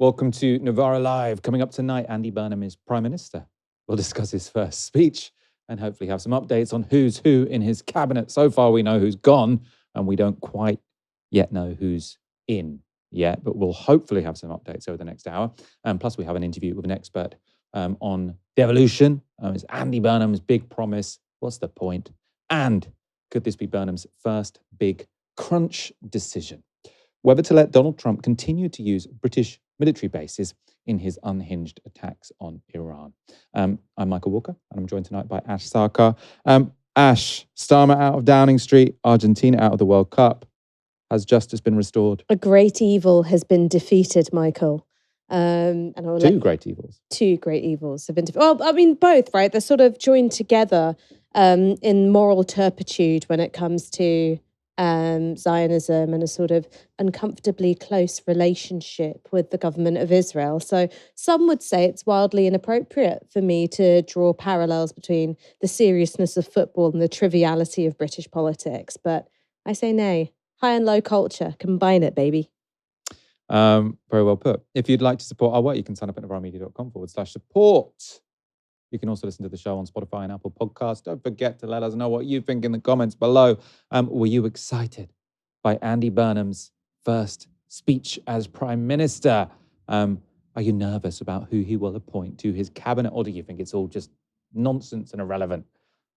Welcome to Novara Live. Coming up tonight, Andy Burnham is Prime Minister. We'll discuss his first speech and hopefully have some updates on who's who in his cabinet. So far, we know who's gone, and we don't quite yet know who's in yet, but we'll hopefully have some updates over the next hour. Plus, we have an interview with an expert on devolution. It's Andy Burnham's big promise. What's the point? And could this be Burnham's first big crunch decision? Whether to let Donald Trump continue to use British military bases in his unhinged attacks on Iran. I'm Michael Walker, and I'm joined tonight by Ash Sarkar. Ash, Starmer out of Downing Street, Argentina out of the World Cup. Has justice been restored? A great evil has been defeated, Michael. Two great evils. Two great evils have been defeated. Well, I mean, both, right? They're sort of joined together in moral turpitude when it comes to Zionism and a sort of uncomfortably close relationship with the government of Israel. So some would say it's wildly inappropriate for me to draw parallels between the seriousness of football and the triviality of British politics. But I say nay. High and low culture. Combine it, baby. Very well put. If you'd like to support our work, you can sign up at novaramedia.com/support. You can also listen to the show on Spotify and Apple Podcasts. Don't forget to let us know what you think in the comments below. Were you excited by Andy Burnham's first speech as Prime Minister? Are you nervous about who he will appoint to his cabinet, or do you think it's all just nonsense and irrelevant?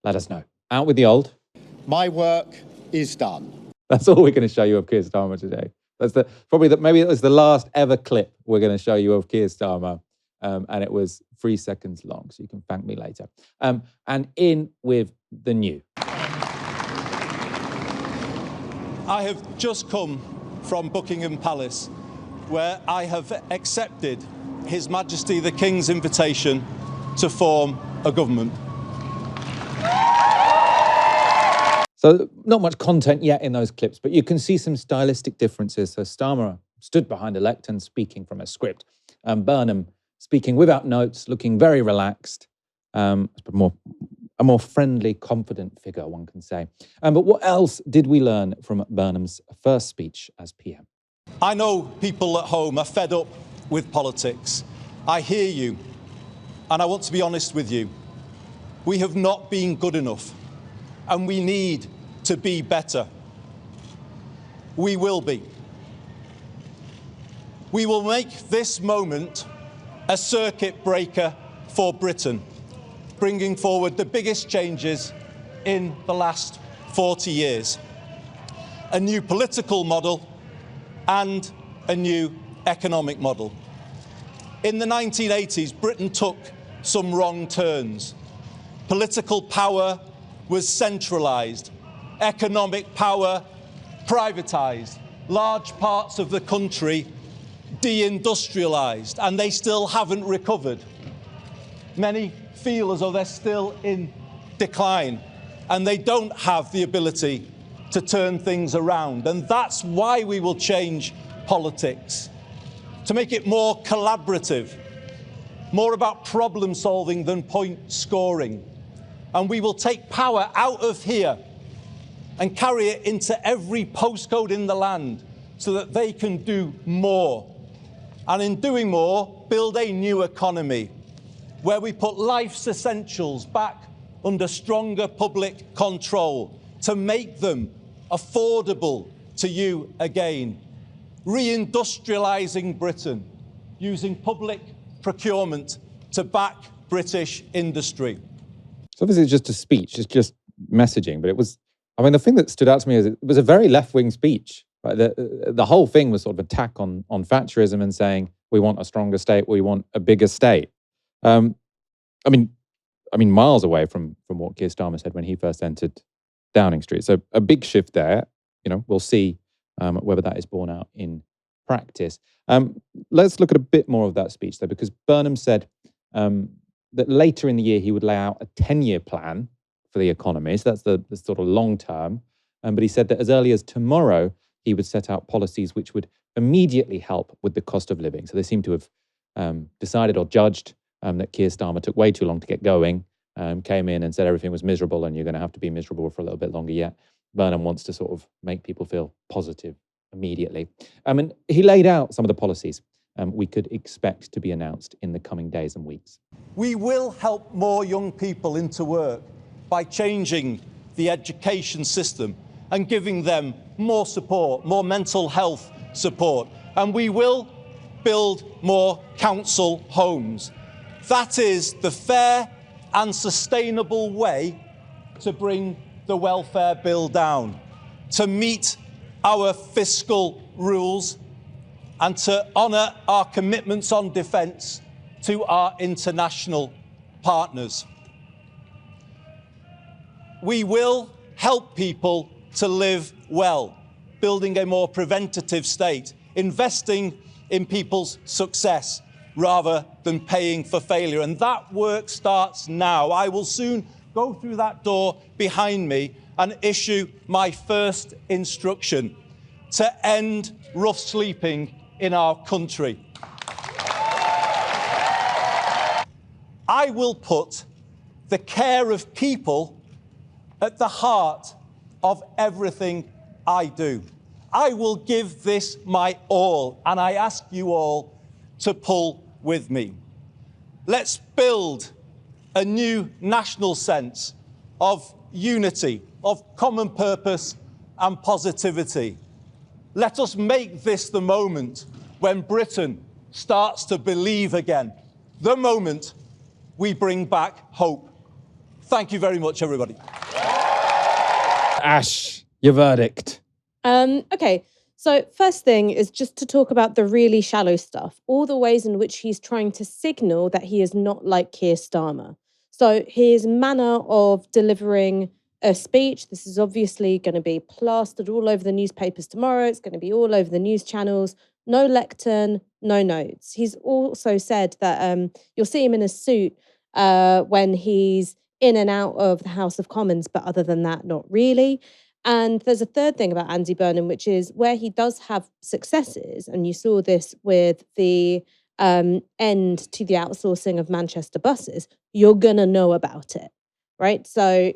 Let us know. Out with the old. My work is done. That's all we're going to show you of Keir Starmer today. That's maybe it was the last ever clip we're going to show you of Keir Starmer. And it was 3 seconds long, so you can thank me later. And in with the new. I have just come from Buckingham Palace, where I have accepted His Majesty the King's invitation to form a government. So not much content yet in those clips, but you can see some stylistic differences. So Starmer stood behind a lectern speaking from a script. Burnham speaking without notes, looking very relaxed, a more friendly, confident figure, one can say. But what else did we learn from Burnham's first speech as PM? I know people at home are fed up with politics. I hear you, and I want to be honest with you. We have not been good enough, and we need to be better. We will be. We will make this moment a circuit breaker for Britain, bringing forward the biggest changes in the last 40 years. A new political model and a new economic model. In the 1980s, Britain took some wrong turns. Political power was centralised, economic power privatised, large parts of the country deindustrialised, and they still haven't recovered. Many feel as though they're still in decline, and they don't have the ability to turn things around. And that's why we will change politics, to make it more collaborative, more about problem solving than point scoring. And we will take power out of here and carry it into every postcode in the land so that they can do more. And in doing more, build a new economy where we put life's essentials back under stronger public control to make them affordable to you again. Reindustrialising Britain, using public procurement to back British industry. So obviously it's just a speech, it's just messaging, but the thing that stood out to me is it was a very left-wing speech. Right? The whole thing was sort of attack on Thatcherism and saying, we want a stronger state, we want a bigger state. I mean, miles away from what Keir Starmer said when he first entered Downing Street. So a big shift there. We'll see whether that is borne out in practice. Let's look at a bit more of that speech, though, because Burnham said that later in the year he would lay out a 10-year plan for the economy. So that's the sort of long term. But he said that as early as tomorrow, he would set out policies which would immediately help with the cost of living. So they seem to have decided or judged that Keir Starmer took way too long to get going, came in and said everything was miserable and you're going to have to be miserable for a little bit longer yet. Burnham wants to sort of make people feel positive immediately. And he laid out some of the policies we could expect to be announced in the coming days and weeks. We will help more young people into work by changing the education system and giving them more support, more mental health support. And we will build more council homes. That is the fair and sustainable way to bring the welfare bill down, to meet our fiscal rules and to honour our commitments on defence to our international partners. We will help people to live well, building a more preventative state, investing in people's success rather than paying for failure. And that work starts now. I will soon go through that door behind me and issue my first instruction to end rough sleeping in our country. I will put the care of people at the heart of everything I do. I will give this my all, and I ask you all to pull with me. Let's build a new national sense of unity, of common purpose and positivity. Let us make this the moment when Britain starts to believe again, the moment we bring back hope. Thank you very much, everybody. Ash, your verdict. Okay, so first thing is just to talk about the really shallow stuff, all the ways in which he's trying to signal that he is not like Keir Starmer. So his manner of delivering a speech, this is obviously going to be plastered all over the newspapers tomorrow. It's going to be all over the news channels. No lectern, no notes. He's also said that you'll see him in a suit when he's in and out of the House of Commons, but other than that, not really. And there's a third thing about Andy Burnham, which is where he does have successes, and you saw this with the end to the outsourcing of Manchester buses, you're going to know about it, right? So,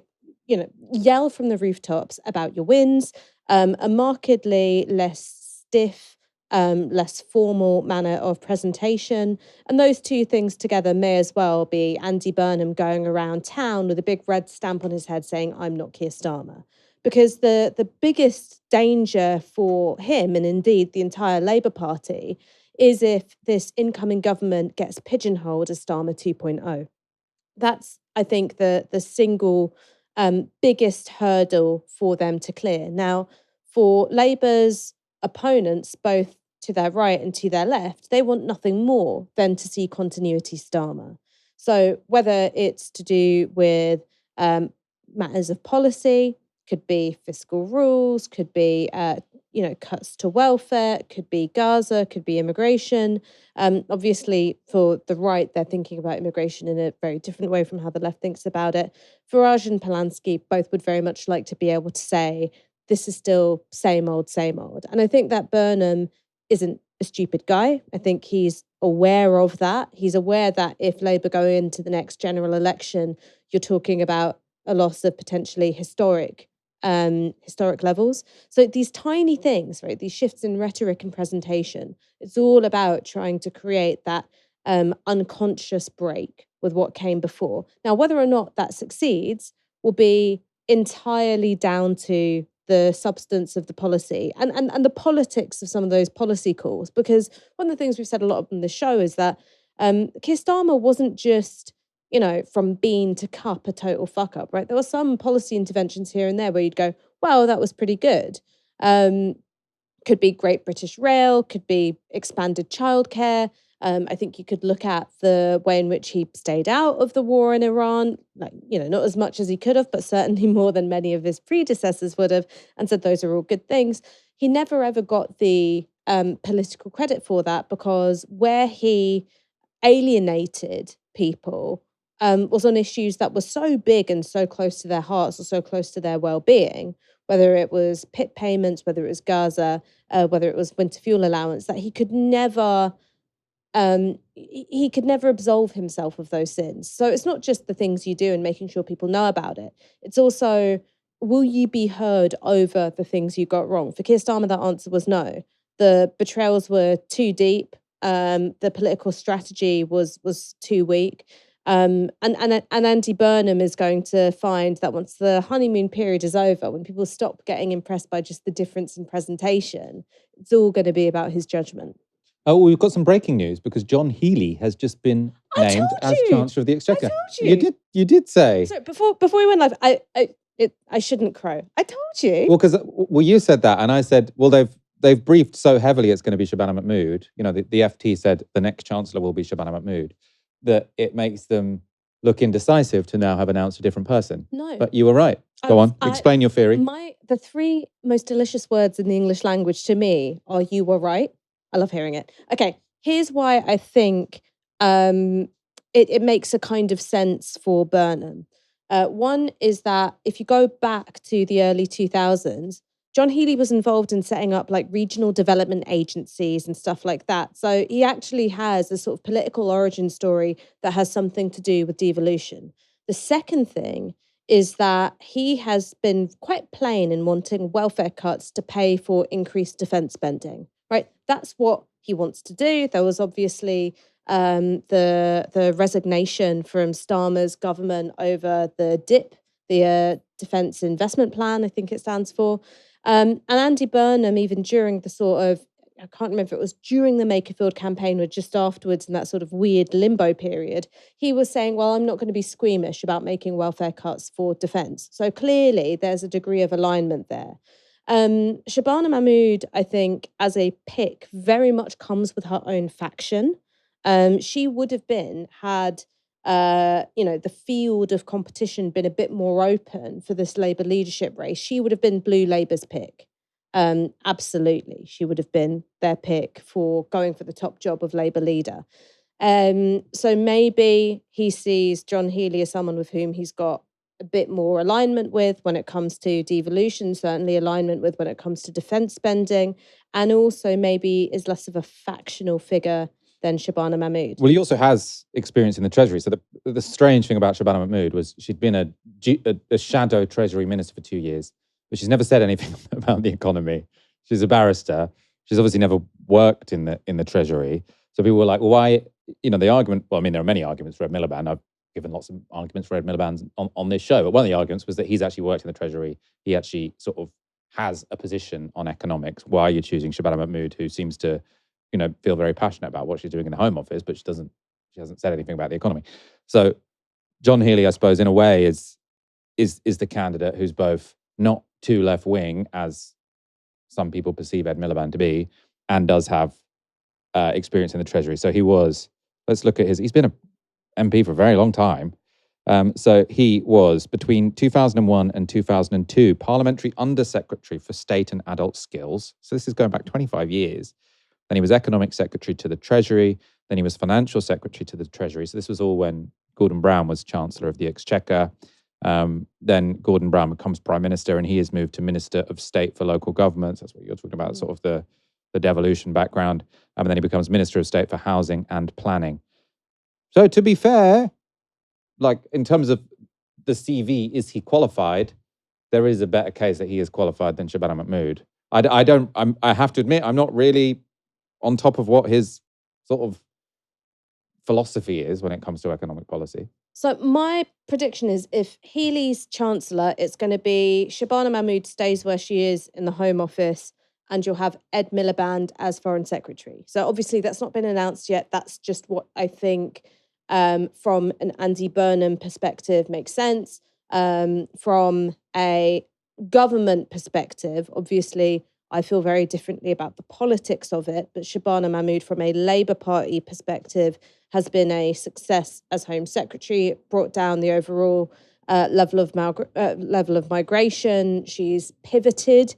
yell from the rooftops about your wins, a markedly less stiff, less formal manner of presentation. And those two things together may as well be Andy Burnham going around town with a big red stamp on his head saying, I'm not Keir Starmer. Because the biggest danger for him, and indeed the entire Labour Party, is if this incoming government gets pigeonholed as Starmer 2.0. That's, I think, the single biggest hurdle for them to clear. Now, for Labour's opponents, both to their right and to their left, they want nothing more than to see continuity Starmer. So whether it's to do with matters of policy, could be fiscal rules, could be cuts to welfare, could be Gaza, could be immigration. Obviously, for the right, they're thinking about immigration in a very different way from how the left thinks about it. Farage and Polanski both would very much like to be able to say, this is still same old, same old. And I think that Burnham isn't a stupid guy. I think he's aware of that. He's aware that if Labour go into the next general election, you're talking about a loss of potentially historic levels. So these tiny things, right, these shifts in rhetoric and presentation, it's all about trying to create that unconscious break with what came before. Now, whether or not that succeeds will be entirely down to the substance of the policy and the politics of some of those policy calls. Because one of the things we've said a lot on the show is that Keir Starmer wasn't just from bean to cup, a total fuck up, right? There were some policy interventions here and there where you'd go, wow, that was pretty good. Could be Great British Rail, could be expanded childcare. I think you could look at the way in which he stayed out of the war in Iran, not as much as he could have, but certainly more than many of his predecessors would have, and said those are all good things. He never ever got the political credit for that, because where he alienated people was on issues that were so big and so close to their hearts or so close to their well-being, whether it was PIP payments, whether it was Gaza, whether it was winter fuel allowance, that he could never absolve himself of those sins. So it's not just the things you do and making sure people know about it. It's also, will you be heard over the things you got wrong? For Keir Starmer, that answer was no. The betrayals were too deep. the political strategy was too weak. And Andy Burnham is going to find that once the honeymoon period is over, when people stop getting impressed by just the difference in presentation, it's all going to be about his judgment. Oh, we've got some breaking news because John Healey has just been named as Chancellor of the Exchequer. I told you. You did say. So before we went live, I shouldn't crow. I told you. Well, you said that, and I said, well, they've briefed so heavily it's going to be Shabana Mahmood. You know, the FT said the next Chancellor will be Shabana Mahmood, that it makes them look indecisive to now have announced a different person. No. But you were right. Go on, explain your theory. The three most delicious words in the English language to me are "you were right." I love hearing it. Okay, here's why I think it makes a kind of sense for Burnham. One is that if you go back to the early 2000s, John Healey was involved in setting up like regional development agencies and stuff like that. So he actually has a sort of political origin story that has something to do with devolution. The second thing is that he has been quite plain in wanting welfare cuts to pay for increased defence spending, right? That's what he wants to do. There was obviously the resignation from Starmer's government over the DIP, the Defence Investment Plan, I think it stands for. And Andy Burnham, even during the sort of, I can't remember if it was during the Makerfield campaign or just afterwards in that sort of weird limbo period, he was saying, well, I'm not going to be squeamish about making welfare cuts for defence. So clearly there's a degree of alignment there. Shabana Mahmood, I think, as a pick, very much comes with her own faction. She would have been, had the field of competition been a bit more open for this Labour leadership race, she would have been Blue Labour's pick. Absolutely, she would have been their pick for going for the top job of Labour leader. So maybe he sees John Healey as someone with whom he's got a bit more alignment with when it comes to devolution, certainly alignment with when it comes to defence spending, and also maybe is less of a factional figure than Shabana Mahmood. Well, he also has experience in the Treasury. So the strange thing about Shabana Mahmood was she'd been a shadow Treasury minister for 2 years, but she's never said anything about the economy. She's a barrister. She's obviously never worked in the Treasury. So people were like, well, why? You know, the argument, well, I mean, there are many arguments for Ed Miliband. I've given lots of arguments for Ed Miliband on this show, but one of the arguments was that he's actually worked in the Treasury. He actually sort of has a position on economics. Why are you choosing Shabana Mahmood, who seems to, you know, feel very passionate about what she's doing in the Home Office, but she hasn't said anything about the economy. So John Healey, I suppose, in a way, is the candidate who's both not too left wing, as some people perceive Ed Miliband to be, and does have experience in the Treasury. So he was. Let's look at he's been an MP for a very long time. So he was, between 2001 and 2002, Parliamentary Undersecretary for State and Adult Skills. So this is going back 25 years. Then he was Economic Secretary to the Treasury. Then he was Financial Secretary to the Treasury. So this was all when Gordon Brown was Chancellor of the Exchequer. Then Gordon Brown becomes Prime Minister, and he is moved to Minister of State for Local Governments. That's what you're talking about, sort of the devolution background. And then he becomes Minister of State for Housing and Planning. So to be fair, like in terms of the CV, is he qualified? There is a better case that he is qualified than Shabana Mahmood. I have to admit, I'm not really on top of what his sort of philosophy is when it comes to economic policy. So my prediction is if Healey's Chancellor, it's going to be Shabana Mahmood stays where she is in the Home Office, and you'll have Ed Miliband as Foreign Secretary. So obviously that's not been announced yet. That's just what I think from an Andy Burnham perspective makes sense. From a government perspective, obviously I feel very differently about the politics of it, but Shabana Mahmood from a Labour Party perspective has been a success as Home Secretary. It brought down the overall level of migration. She's pivoted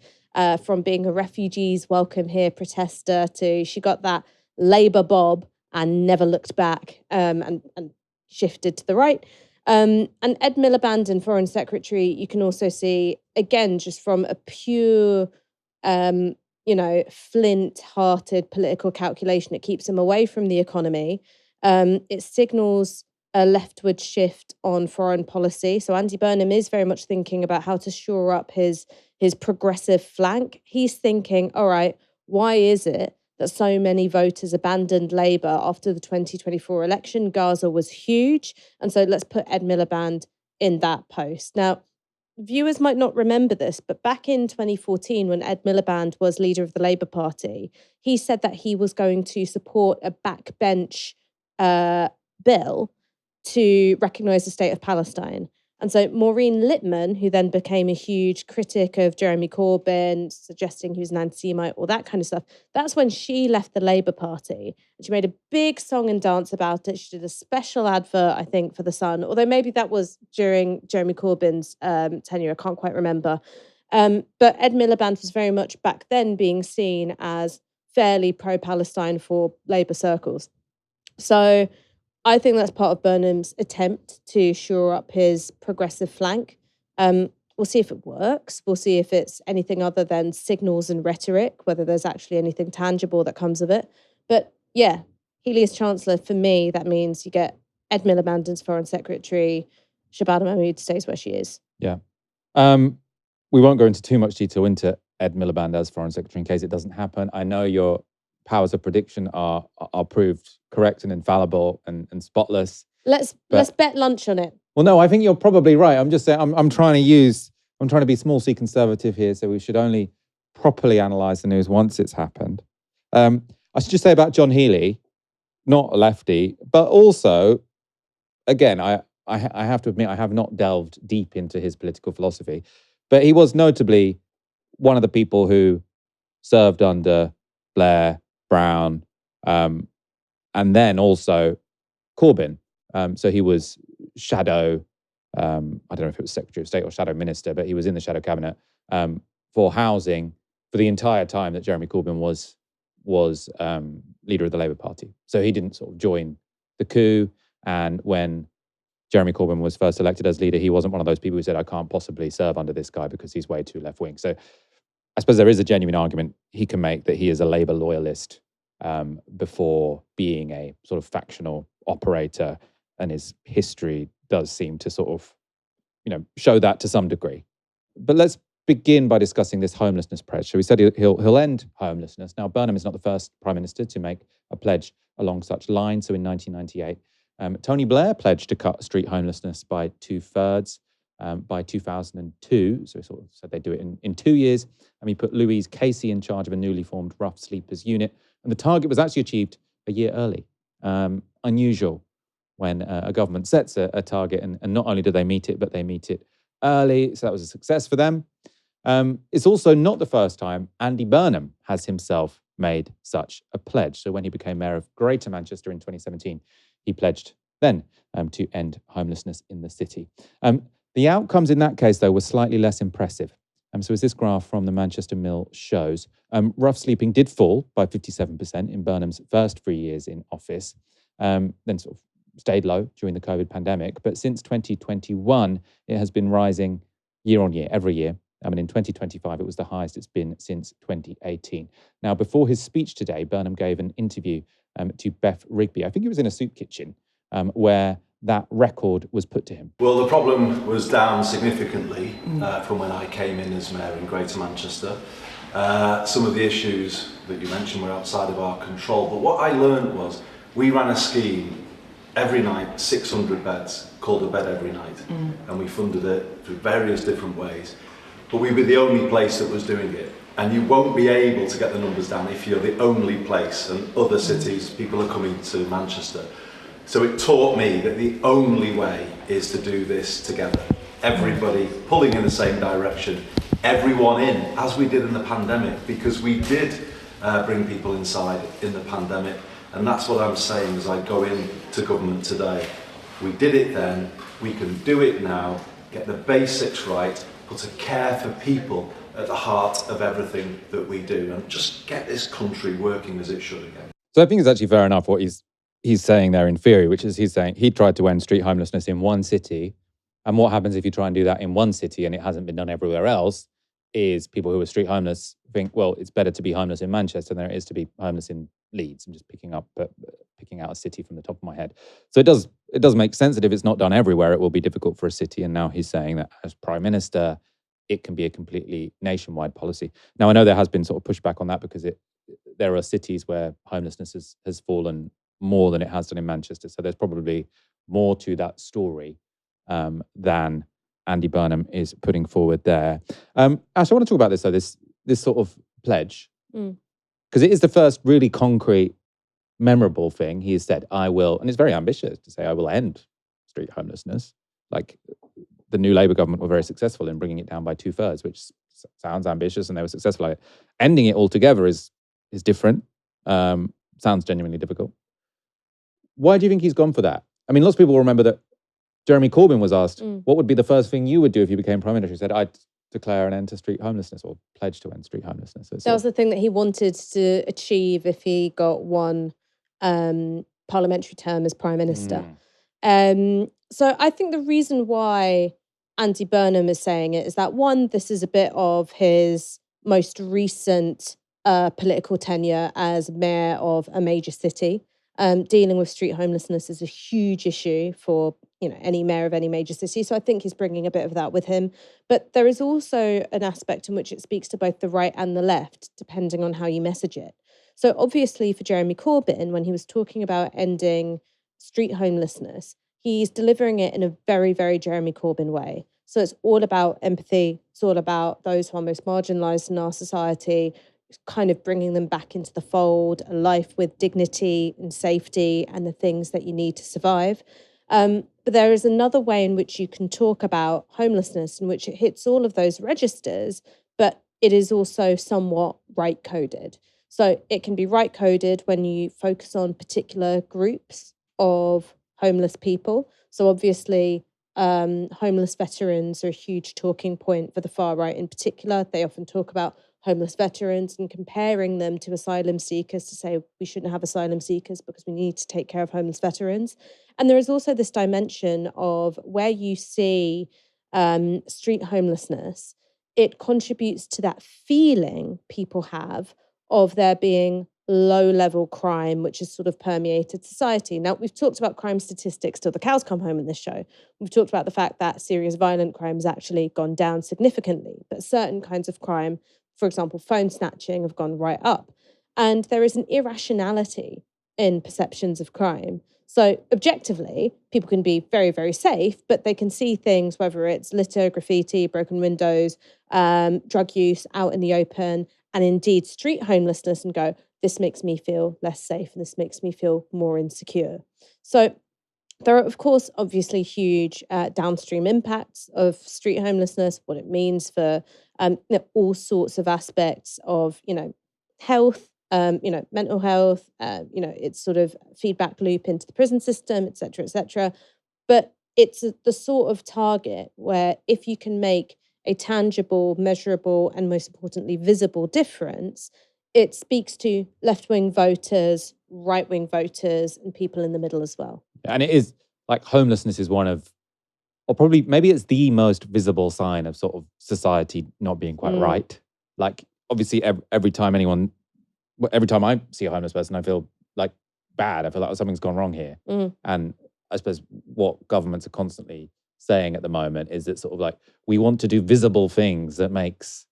from being a refugees welcome here protester to she got that Labour bob and never looked back and shifted to the right. And Ed Miliband and Foreign Secretary, you can also see, again, just from a pure, flint-hearted political calculation, it keeps him away from the economy. It signals a leftward shift on foreign policy. So Andy Burnham is very much thinking about how to shore up his progressive flank. He's thinking, all right, why is it that so many voters abandoned Labour after the 2024 election. Gaza was huge. And so let's put Ed Miliband in that post. Now, viewers might not remember this, but back in 2014, when Ed Miliband was leader of the Labour Party, he said that he was going to support a backbench bill to recognise the state of Palestine. And so Maureen Lipman, who then became a huge critic of Jeremy Corbyn, suggesting he was an anti-Semite, all that kind of stuff, that's when she left the Labour Party. And she made a big song and dance about it. She did a special advert, I think, for The Sun, although maybe that was during Jeremy Corbyn's tenure. I can't quite remember. But Ed Miliband was very much back then being seen as fairly pro-Palestine for Labour circles. So I think that's part of Burnham's attempt to shore up his progressive flank. We'll see if it works. We'll see if it's anything other than signals and rhetoric, whether there's actually anything tangible that comes of it. But yeah, Healey as Chancellor, for me, that means you get Ed Miliband as Foreign Secretary, Shabana Mahmood stays where she is. Yeah. We won't go into too much detail into Ed Miliband as Foreign Secretary in case it doesn't happen. I know your powers of prediction are proved correct and infallible and spotless. Let's bet lunch on it. Well, no, I think you're probably right. I'm just saying I'm trying to be small c conservative here, so we should only properly analyse the news once it's happened. I should just say about John Healey, not a lefty, but also, again, I have to admit I have not delved deep into his political philosophy, but he was notably one of the people who served under Blair, Brown, and then also Corbyn. So he was shadow, I don't know if it was Secretary of State or shadow minister, but he was in the shadow cabinet for housing for the entire time that Jeremy Corbyn was leader of the Labour Party. So he didn't sort of join the coup. And when Jeremy Corbyn was first elected as leader, he wasn't one of those people who said, I can't possibly serve under this guy because he's way too left wing. So I suppose there is a genuine argument he can make that he is a Labour loyalist before being a sort of factional operator, and his history does seem to sort of, show that to some degree. But let's begin by discussing this homelessness pledge. So he said he'll end homelessness. Now, Burnham is not the first Prime Minister to make a pledge along such lines. So in 1998, Tony Blair pledged to cut street homelessness by 2/3. By 2002, so he sort of said they'd do it in 2 years, and he put Louise Casey in charge of a newly formed rough sleepers unit, and the target was actually achieved a year early. Unusual when a government sets a target, and not only do they meet it, but they meet it early, so that was a success for them. It's also not the first time Andy Burnham has himself made such a pledge. So when he became mayor of Greater Manchester in 2017, he pledged then to end homelessness in the city. The outcomes in that case, though, were slightly less impressive. So as this graph from the Manchester Mill shows, rough sleeping did fall by 57% in Burnham's first 3 years in office, then sort of stayed low during the COVID pandemic. But since 2021, it has been rising year on year, every year. In 2025, it was the highest it's been since 2018. Now, before his speech today, Burnham gave an interview to Beth Rigby. I think it was in a soup kitchen, where that record was put to him. Well, the problem was down significantly from when I came in as mayor in Greater Manchester. Some of the issues that you mentioned were outside of our control, but what I learned was we ran a scheme every night, 600 beds, called A Bed Every Night, and we funded it through various different ways. But we were the only place that was doing it. And you won't be able to get the numbers down if you're the only place, and other cities, people are coming to Manchester. So it taught me that the only way is to do this together. Everybody pulling in the same direction, everyone in, as we did in the pandemic, because we did bring people inside in the pandemic. And that's what I'm saying as I go into government today. We did it then, we can do it now, get the basics right, put a care for people at the heart of everything that we do, and just get this country working as it should again. So I think it's actually fair enough what he's saying there in theory, which is he's saying he tried to end street homelessness in one city, and what happens if you try and do that in one city and it hasn't been done everywhere else is people who are street homeless think, well, it's better to be homeless in Manchester than it is to be homeless in Leeds. I'm just picking out a city from the top of my head. So it does make sense that if it's not done everywhere, it will be difficult for a city. And now he's saying that as Prime Minister, it can be a completely nationwide policy. Now, I know there has been sort of pushback on that because there are cities where homelessness has fallen more than it has done in Manchester. So there's probably more to that story than Andy Burnham is putting forward there. Ash, I want to talk about this though, this sort of pledge, because it is the first really concrete, memorable thing he has said. I will, and it's very ambitious to say, I will end street homelessness. Like, the new Labour government were very successful in bringing it down by 2/3, which sounds ambitious, and they were successful at it. Ending it altogether is different. Sounds genuinely difficult. Why do you think he's gone for that? I mean, lots of people will remember that Jeremy Corbyn was asked, what would be the first thing you would do if you became Prime Minister? He said, I'd declare an end to street homelessness, or pledge to end street homelessness. That was the thing that he wanted to achieve if he got one parliamentary term as Prime Minister. So I think the reason why Andy Burnham is saying it is that, one, this is a bit of his most recent political tenure as mayor of a major city. Dealing with street homelessness is a huge issue for any mayor of any major city. So I think he's bringing a bit of that with him. But there is also an aspect in which it speaks to both the right and the left, depending on how you message it. So obviously for Jeremy Corbyn, when he was talking about ending street homelessness, he's delivering it in a very, very Jeremy Corbyn way. So it's all about empathy. It's all about those who are most marginalised in our society, kind of bringing them back into the fold, a life with dignity and safety and the things that you need to survive. But there is another way in which you can talk about homelessness, in which it hits all of those registers, but it is also somewhat right-coded. So it can be right-coded when you focus on particular groups of homeless people. So obviously, homeless veterans are a huge talking point for the far right in particular. They often talk about homeless veterans and comparing them to asylum seekers to say we shouldn't have asylum seekers because we need to take care of homeless veterans. And there is also this dimension of where you see street homelessness, it contributes to that feeling people have of there being low-level crime, which has sort of permeated society. Now, we've talked about crime statistics till the cows come home in this show. We've talked about the fact that serious violent crime has actually gone down significantly, but certain kinds of crime, for example, phone snatching, have gone right up. And there is an irrationality in perceptions of crime. So objectively, people can be very, very safe, but they can see things, whether it's litter, graffiti, broken windows, drug use out in the open, and indeed street homelessness, and go, this makes me feel less safe and this makes me feel more insecure. So there are, of course, obviously huge downstream impacts of street homelessness, what it means for all sorts of aspects of, health, mental health, it's sort of feedback loop into the prison system, et cetera, et cetera. But it's the sort of target where if you can make a tangible, measurable, and most importantly, visible difference, it speaks to left-wing voters, right-wing voters, and people in the middle as well. And it is, like, homelessness is one of, or probably, maybe it's the most visible sign of sort of society not being quite right. Like, obviously, every time I see a homeless person, I feel like bad. I feel like something's gone wrong here. And I suppose what governments are constantly saying at the moment is that sort of like, we want to do visible things that makes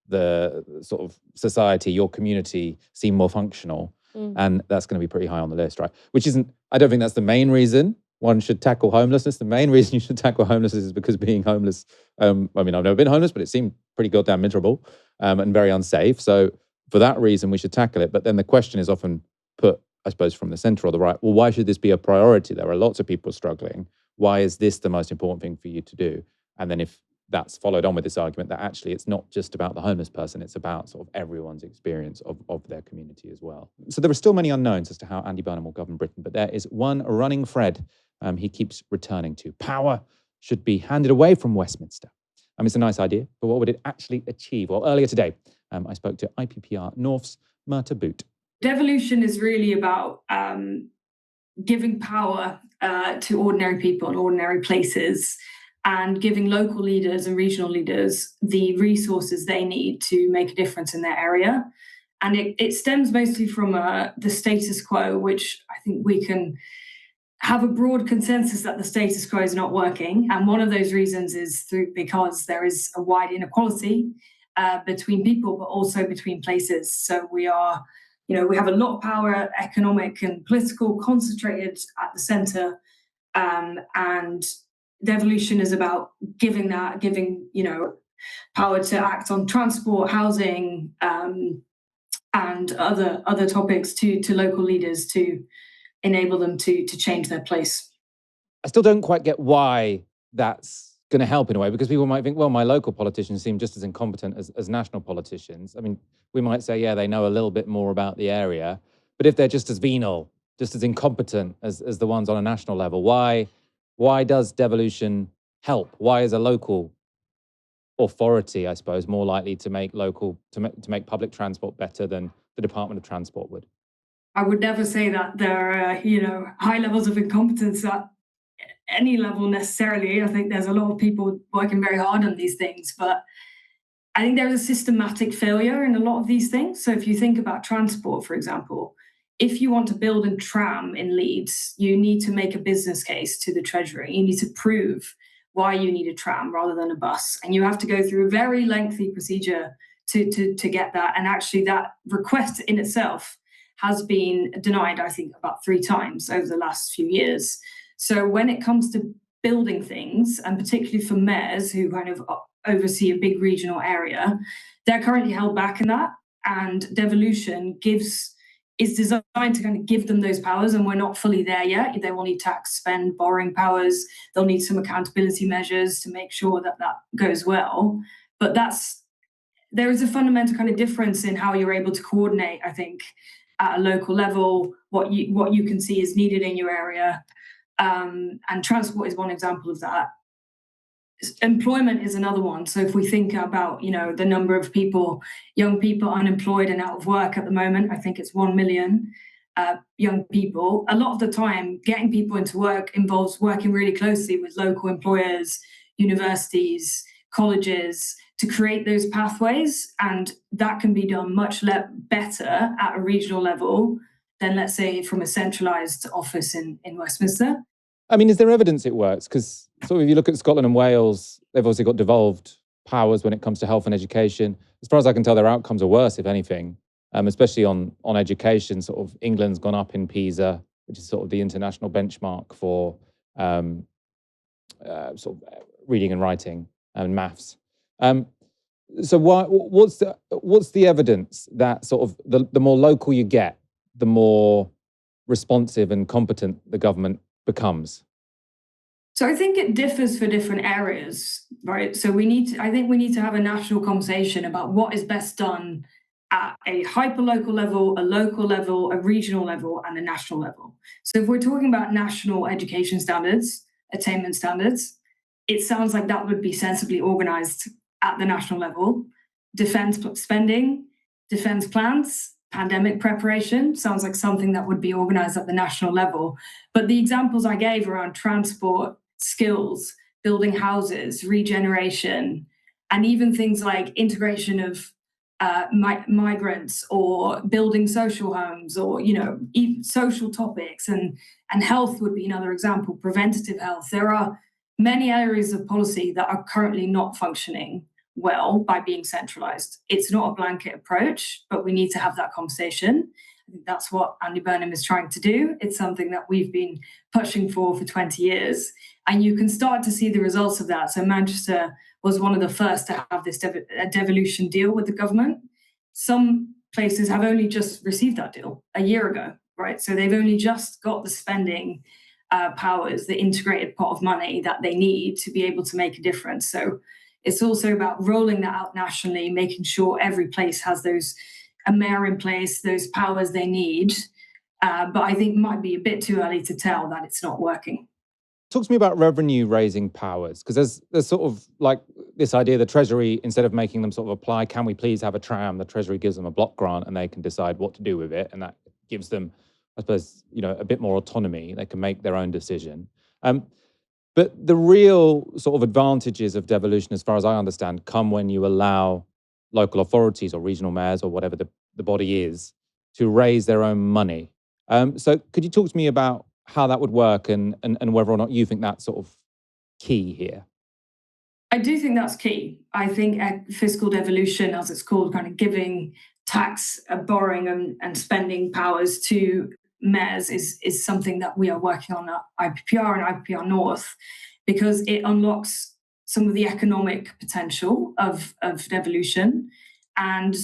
the sort of society, your community, seem more functional. And that's going to be pretty high on the list, right? Which isn't, I don't think that's the main reason one should tackle homelessness. The main reason you should tackle homelessness is because being homeless, I mean, I've never been homeless, but it seemed pretty goddamn miserable and very unsafe. So for that reason, we should tackle it. But then the question is often put, I suppose, from the centre or the right, well, why should this be a priority? There are lots of people struggling. Why is this the most important thing for you to do? And then if that's followed on with this argument that actually it's not just about the homeless person, it's about sort of everyone's experience of their community as well. So there are still many unknowns as to how Andy Burnham will govern Britain, but there is one running thread he keeps returning to. Power should be handed away from Westminster. It's a nice idea, but what would it actually achieve? Well, earlier today, I spoke to IPPR North's Mirte. Devolution is really about giving power to ordinary people in ordinary places and giving local leaders and regional leaders the resources they need to make a difference in their area. And it stems mostly from the status quo, which I think we can have a broad consensus that the status quo is not working. And one of those reasons is because there is a wide inequality between people, but also between places. So we are We have a lot of power, economic and political, concentrated at the centre, and devolution is about giving power to act on transport, housing, and other topics to local leaders to enable them to change their place. I still don't quite get why that's going to help in a way, because people might think, well, my local politicians seem just as incompetent as national politicians. I mean, we might say, yeah, they know a little bit more about the area, but if they're just as venal, just as incompetent as the ones on a national level, why does devolution help? Why is a local authority, I suppose, more likely to make make public transport better than the Department of Transport would? I would never say that there are, high levels of incompetence at any level necessarily. I think there's a lot of people working very hard on these things, but I think there's a systematic failure in a lot of these things. So if you think about transport, for example, if you want to build a tram in Leeds, you need to make a business case to the Treasury. You need to prove why you need a tram rather than a bus. And you have to go through a very lengthy procedure to get that. And actually that request in itself has been denied, I think, about 3 times over the last few years. So when it comes to building things, and particularly for mayors who kind of oversee a big regional area, they're currently held back in that. And devolution is designed to kind of give them those powers, and we're not fully there yet. They will need tax, spend, borrowing powers. They'll need some accountability measures to make sure that goes well. But there is a fundamental kind of difference in how you're able to coordinate, I think, at a local level, what you can see is needed in your area. And transport is one example of that. Employment is another one. So if we think about, the number of young people unemployed and out of work at the moment, I think it's 1 million young people. A lot of the time, getting people into work involves working really closely with local employers, universities, colleges, to create those pathways. And that can be done much better at a regional level than, let's say, from a centralised office in Westminster. I mean, is there evidence it works? Because sort of if you look at Scotland and Wales, they've obviously got devolved powers when it comes to health and education. As far as I can tell, their outcomes are worse, if anything, especially on education. Sort of England's gone up in PISA, which is sort of the international benchmark for sort of reading and writing and maths. So what's the evidence that sort of the more local you get, the more responsive and competent the government becomes? So I think it differs for different areas, right? So I think we need to have a national conversation about what is best done at a hyper-local level, a local level, a regional level, and a national level. So if we're talking about national education standards, attainment standards, it sounds like that would be sensibly organised at the national level. Defence spending, defence plans, pandemic preparation sounds like something that would be organised at the national level. But the examples I gave around transport, skills, building houses, regeneration, and even things like integration of migrants, or building social homes, or social topics, and health would be another example, preventative health. There are many areas of policy that are currently not functioning well by being centralised. It's not a blanket approach, but we need to have that conversation. I think that's what Andy Burnham is trying to do. It's something that we've been pushing for 20 years. And you can start to see the results of that. So Manchester was one of the first to have this devolution deal with the government. Some places have only just received that deal a year ago, right? So they've only just got the spending powers, the integrated pot of money that they need to be able to make a difference. So it's also about rolling that out nationally, making sure every place has a mayor in place, those powers they need. But I think it might be a bit too early to tell that it's not working. Talk to me about revenue raising powers, because there's sort of like this idea the Treasury, instead of making them sort of apply, can we please have a tram? The Treasury gives them a block grant and they can decide what to do with it. And that gives them, I suppose, a bit more autonomy. They can make their own decision. But the real sort of advantages of devolution, as far as I understand, come when you allow local authorities or regional mayors or whatever the body is to raise their own money. So could you talk to me about how that would work and whether or not you think that's sort of key here? I do think that's key. I think fiscal devolution, as it's called, kind of giving tax borrowing and spending powers to mayors is something that we are working on at IPPR and IPPR North, because it unlocks some of the economic potential of devolution. And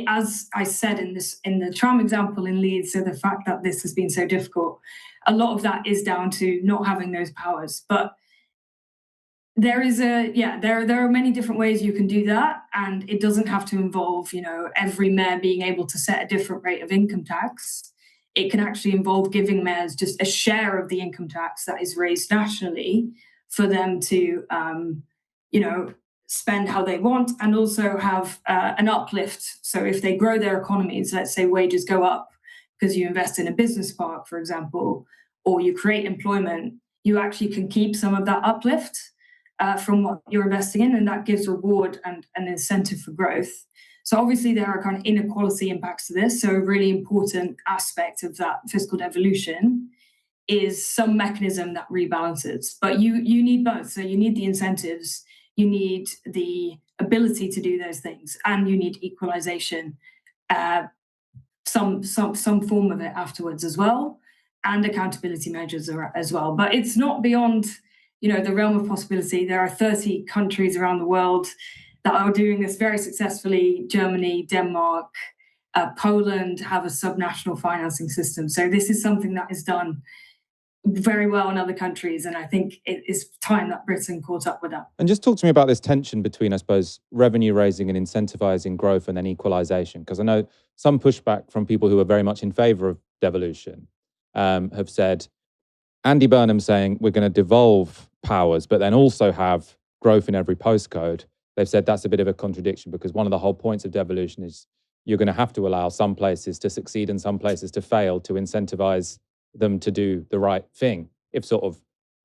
as I said in the tram example in Leeds, so the fact that this has been so difficult, a lot of that is down to not having those powers. But there are many different ways you can do that, and it doesn't have to involve, every mayor being able to set a different rate of income tax. It can actually involve giving mayors just a share of the income tax that is raised nationally for them to, spend how they want, and also have an uplift. So if they grow their economies, let's say wages go up because you invest in a business park, for example, or you create employment, you actually can keep some of that uplift from what you're investing in, and that gives reward and an incentive for growth. So obviously there are kind of inequality impacts to this. So a really important aspect of that fiscal devolution is some mechanism that rebalances. But you need both. So you need the incentives, you need the ability to do those things, and you need equalization, some form of it afterwards as well, and accountability measures as well. But it's not beyond the realm of possibility. There are 30 countries around the world that are doing this very successfully. Germany, Denmark, Poland have a subnational financing system. So this is something that is done very well in other countries. And I think it is time that Britain caught up with that. And just talk to me about this tension between, I suppose, revenue raising and incentivizing growth and then equalization. Because I know some pushback from people who are very much in favor of devolution have said, Andy Burnham saying we're going to devolve powers, but then also have growth in every postcode. They've said that's a bit of a contradiction, because one of the whole points of devolution is you're going to have to allow some places to succeed and some places to fail to incentivize them to do the right thing. If sort of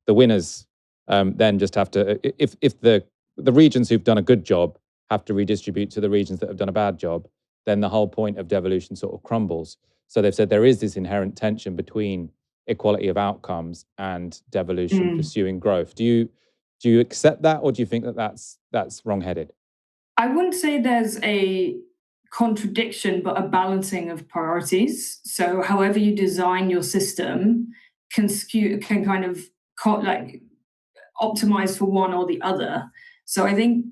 the winners then just have to, if the regions who've done a good job have to redistribute to the regions that have done a bad job, then the whole point of devolution sort of crumbles. So they've said there is this inherent tension between equality of outcomes and devolution pursuing growth. Do you accept that, or do you think that that's wrong-headed? I wouldn't say there's a contradiction, but a balancing of priorities. So however you design your system can kind of optimize for one or the other. So I think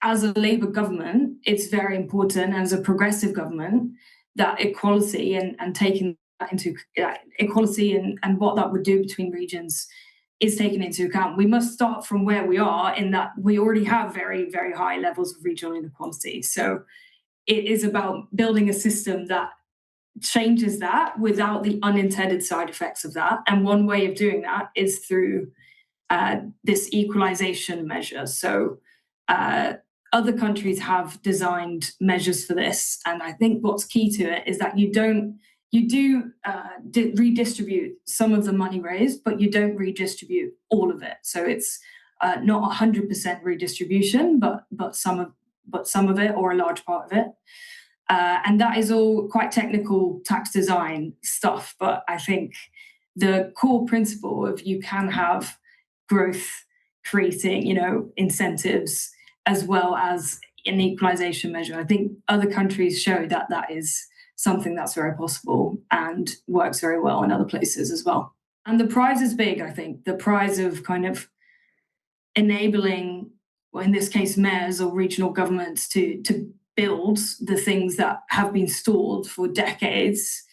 as a Labour government, it's very important, as a progressive government, that equality and taking that into equality and what that would do between regions is taken into account. We must start from where we are, in that we already have very, very high levels of regional inequality. So it is about building a system that changes that without the unintended side effects of that. And one way of doing that is through this equalization measure. So other countries have designed measures for this. And I think what's key to it is that you do redistribute some of the money raised, but you don't redistribute all of it. So it's not 100% redistribution, but some of it, or a large part of it. And that is all quite technical tax design stuff. But I think the core principle of you can have growth creating, incentives, as well as an equalization measure. I think other countries show that that is something that's very possible and works very well in other places as well. And the prize is big, I think. The prize of kind of enabling, well, in this case, mayors or regional governments to build the things that have been stalled for decades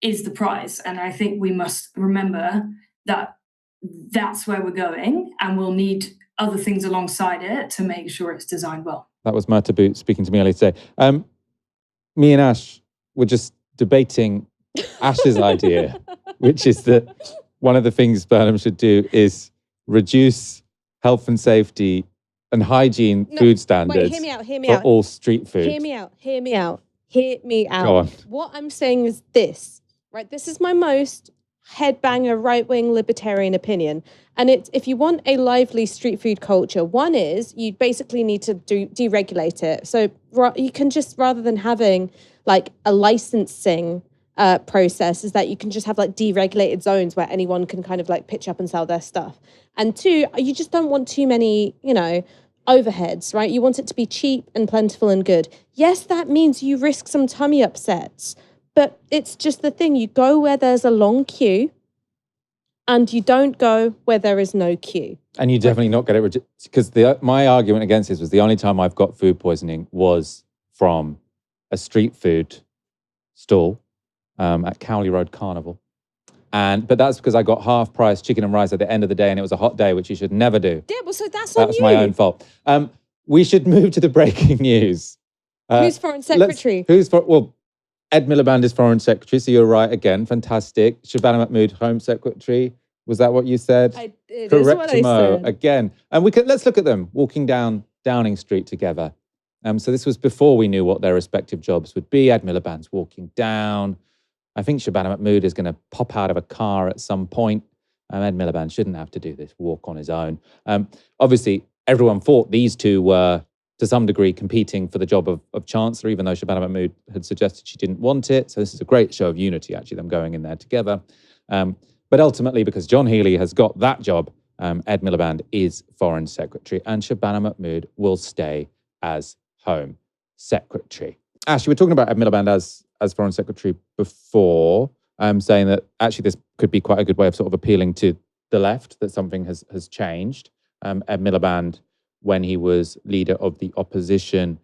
is the prize. And I think we must remember that that's where we're going, and we'll need other things alongside it to make sure it's designed well. That was Mirte speaking to me earlier today. Me and Ash were just debating Ash's idea, which is that one of the things Burnham should do is reduce health and safety and hygiene food standards for all street food. Hear me out. Go on. What I'm saying is this, right? This is my most headbanger right-wing libertarian opinion. And it's, if you want a lively street food culture, one is you basically need to deregulate it. So you can just, rather than having like a licensing process, is that you can just have like deregulated zones where anyone can kind of like pitch up and sell their stuff. And two, you just don't want too many, overheads, right? You want it to be cheap and plentiful and good. Yes, that means you risk some tummy upsets, but it's just the thing. You go where there's a long queue and you don't go where there is no queue. And you definitely not get it, because my argument against this was the only time I've got food poisoning was from a street food stall at Cowley Road Carnival. But that's because I got half price chicken and rice at the end of the day, and it was a hot day, which you should never do. Yeah, well, so that's on you. That's my own fault. We should move to the breaking news. Who's Foreign Secretary? Ed Miliband is Foreign Secretary, so you're right again. Fantastic. Shabana Mahmood, Home Secretary. Was that what you said? It is what I said. Again. And let's look at them walking down Downing Street together. So this was before we knew what their respective jobs would be. Ed Miliband's walking down. I think Shabana Mahmood is going to pop out of a car at some point. Ed Miliband shouldn't have to do this walk on his own. Obviously, everyone thought these two were, to some degree, competing for the job of Chancellor, even though Shabana Mahmood had suggested she didn't want it. So this is a great show of unity, actually, them going in there together. But ultimately, because John Healey has got that job, Ed Miliband is Foreign Secretary, and Shabana Mahmood will stay as Home Secretary. Ash, you were talking about Ed Miliband as Foreign Secretary before, saying that actually this could be quite a good way of sort of appealing to the left, that something has changed. Ed Miliband, when he was leader of the opposition,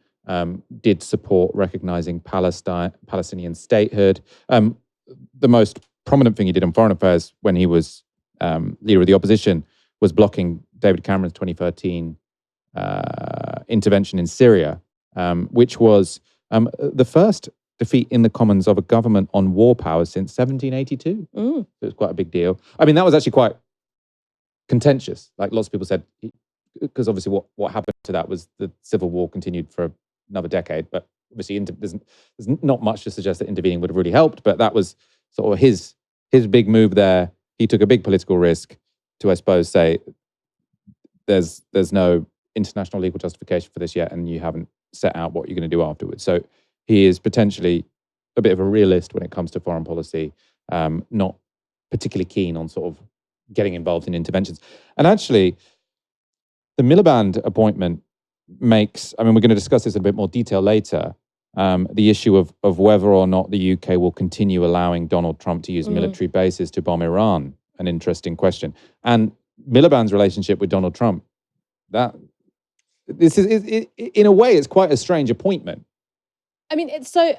did support recognizing Palestinian statehood. The most prominent thing he did on foreign affairs when he was leader of the opposition was blocking David Cameron's 2013 intervention in Syria, which was the first defeat in the Commons of a government on war powers since 1782. So it was quite a big deal. I mean, that was actually quite contentious. Like lots of people said, because obviously what happened to that was the civil war continued for another decade. But obviously there's not much to suggest that intervening would have really helped. But that was sort of his big move there. He took a big political risk to, I suppose, say there's no international legal justification for this yet, and you haven't set out what you're going to do afterwards. So he is potentially a bit of a realist when it comes to foreign policy, not particularly keen on sort of getting involved in interventions. And actually, the Miliband appointment makes, I mean, we're going to discuss this in a bit more detail later, the issue of whether or not the UK will continue allowing Donald Trump to use military bases to bomb Iran, an interesting question. And Miliband's relationship with Donald Trump, this is in a way, it's quite a strange appointment. I mean, it's so,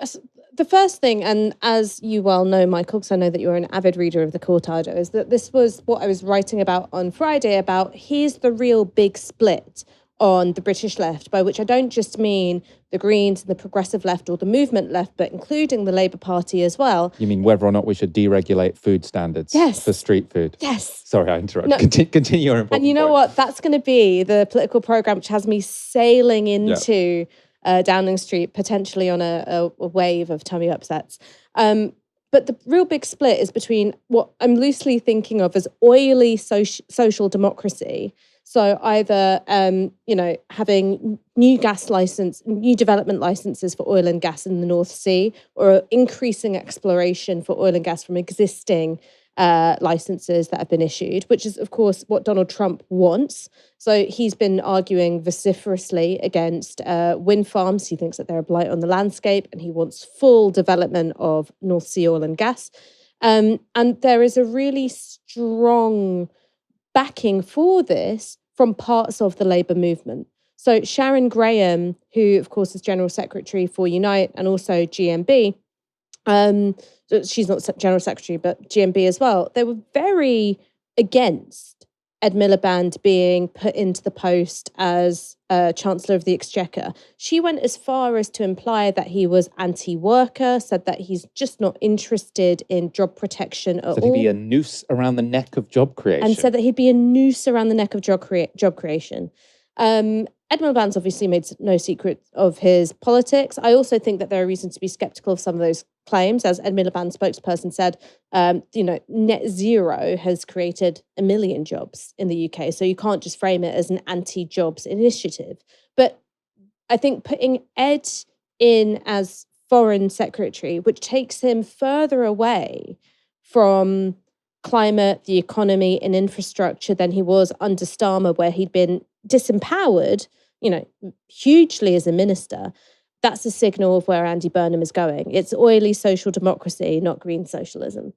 the first thing, and as you well know, Michael, because I know that you're an avid reader of the Cortado, is that this was what I was writing about on Friday about here's the real big split on the British left, by which I don't just mean the Greens and the progressive left or the movement left, but including the Labour Party as well. You mean whether or not we should deregulate food standards for street food? Yes. Sorry, I interrupted. No. Continue your important And you know what? That's going to be the political programme which has me sailing into Downing Street, potentially on a wave of tummy upsets. But the real big split is between what I'm loosely thinking of as oily social democracy. So either, having new development licenses for oil and gas in the North Sea, or increasing exploration for oil and gas from existing licenses that have been issued, which is, of course, what Donald Trump wants. So he's been arguing vociferously against wind farms. He thinks that they're a blight on the landscape, and he wants full development of North Sea oil and gas. And there is a really strong backing for this from parts of the Labour movement. So Sharon Graham, who of course is General Secretary for Unite and also GMB, she's not General Secretary, but GMB as well, they were very against Ed Miliband being put into the post as Chancellor of the Exchequer. She went as far as to imply that he was anti-worker, said that he's just not interested in job protection at all. Said he'd be a noose around the neck of job creation. And said that he'd be a noose around the neck of job creation. Ed Miliband's obviously made no secret of his politics. I also think that there are reasons to be sceptical of some of those claims. As Ed Miliband's spokesperson said, net zero has created 1 million jobs in the UK. So you can't just frame it as an anti-jobs initiative. But I think putting Ed in as Foreign Secretary, which takes him further away from climate, the economy and infrastructure than he was under Starmer, where he'd been disempowered hugely as a minister, that's a signal of where Andy Burnham is going. It's oily social democracy, not green socialism.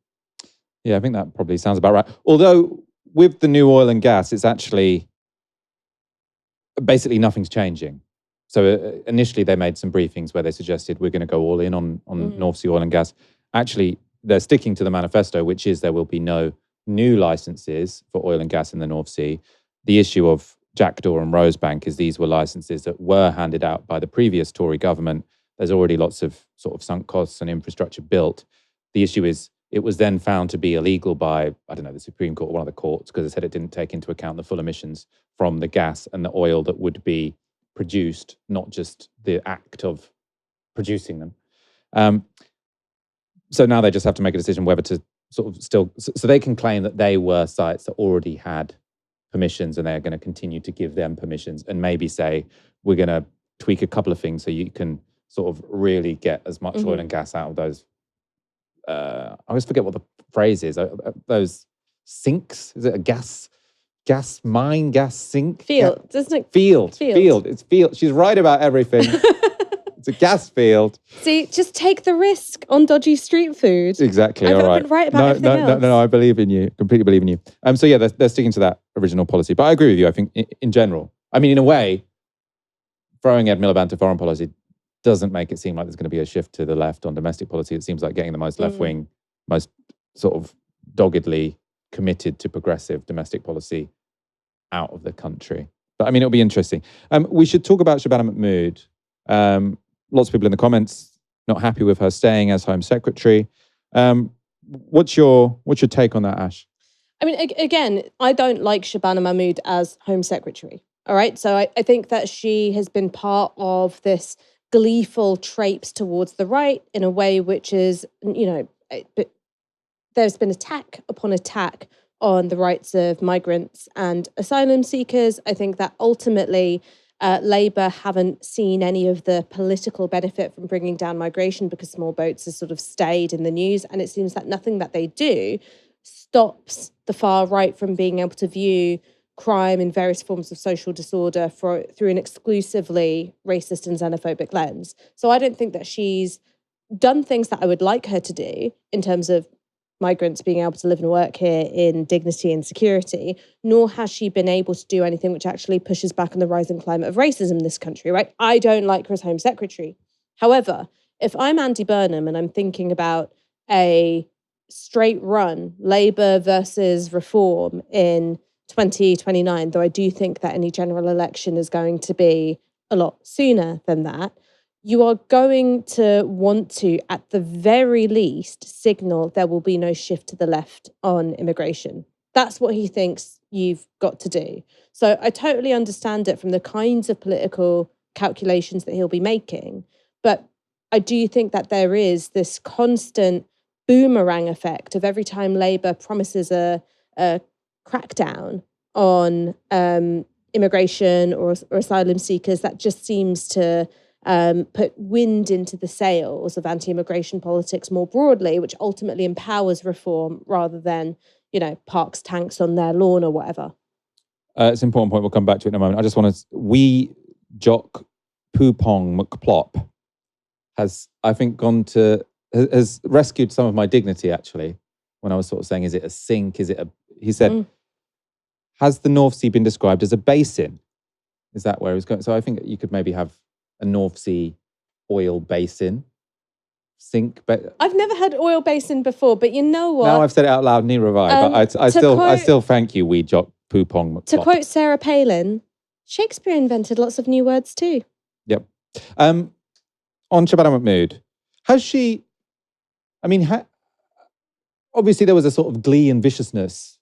Yeah, I think that probably sounds about right. Although with the new oil and gas, it's actually basically nothing's changing. So initially they made some briefings where they suggested we're going to go all in on North Sea oil and gas. Actually, they're sticking to the manifesto, which is there will be no new licenses for oil and gas in the North Sea. The issue of Jackdaw and Rosebank is these were licenses that were handed out by the previous Tory government. There's already lots of sort of sunk costs and infrastructure built. The issue is it was then found to be illegal by, I don't know, the Supreme Court or one of the courts, because it said it didn't take into account the full emissions from the gas and the oil that would be produced, not just the act of producing them. So now they just have to make a decision whether to sort of still, so they can claim that they were sites that already had permissions and they're going to continue to give them permissions and maybe say, we're going to tweak a couple of things so you can sort of really get as much oil and gas out of those. I always forget what the phrase is. Those sinks? Is it a gas mine, gas sink? Field, doesn't it? Field. It's field. She's right about everything. It's a gas field. See, just take the risk on dodgy street food. Exactly. I've all right. been right about everything else. No, I believe in you. Completely believe in you. So yeah, they're sticking to that original policy. But I agree with you. I think in general, I mean, in a way, throwing Ed Miliband to foreign policy doesn't make it seem like there's going to be a shift to the left on domestic policy. It seems like getting the most left-wing, most sort of doggedly committed to progressive domestic policy out of the country. But I mean, it'll be interesting. We should talk about Shabana Mahmood. Lots of people in the comments not happy with her staying as Home Secretary. What's your take on that, Ash? I mean, again, I don't like Shabana Mahmood as Home Secretary. All right. So I think that she has been part of this gleeful traipse towards the right in a way which is, there's been attack upon attack on the rights of migrants and asylum seekers. I think that ultimately Labour haven't seen any of the political benefit from bringing down migration because small boats has sort of stayed in the news. And it seems that nothing that they do stops the far right from being able to view crime and various forms of social disorder through an exclusively racist and xenophobic lens. So I don't think that she's done things that I would like her to do in terms of migrants being able to live and work here in dignity and security, nor has she been able to do anything which actually pushes back on the rising climate of racism in this country, right? I don't like her as Home Secretary. However, if I'm Andy Burnham and I'm thinking about a straight run, Labour versus Reform in 2029, though I do think that any general election is going to be a lot sooner than that, you are going to want to, at the very least, signal there will be no shift to the left on immigration. That's what he thinks you've got to do. So I totally understand it from the kinds of political calculations that he'll be making. But I do think that there is this constant boomerang effect of every time Labour promises a crackdown on immigration or asylum seekers, that just seems to put wind into the sails of anti-immigration politics more broadly, which ultimately empowers reform rather than, parks tanks on their lawn or whatever. It's an important point. We'll come back to it in a moment. I just want to, Jock Poopong McPlop has, I think, has rescued some of my dignity, actually, when I was sort of saying, is it a sink? He said, has the North Sea been described as a basin? Is that where he was going? So I think you could maybe have a North Sea oil basin, sink. I've never had oil basin before, but you know what? Now I've said it out loud, neither have I. But I still thank you, wee Jock Poopong McPlop. To quote Sarah Palin, Shakespeare invented lots of new words too. Yep. On Shabana Mahmood, has she? I mean, obviously there was a sort of glee and viciousness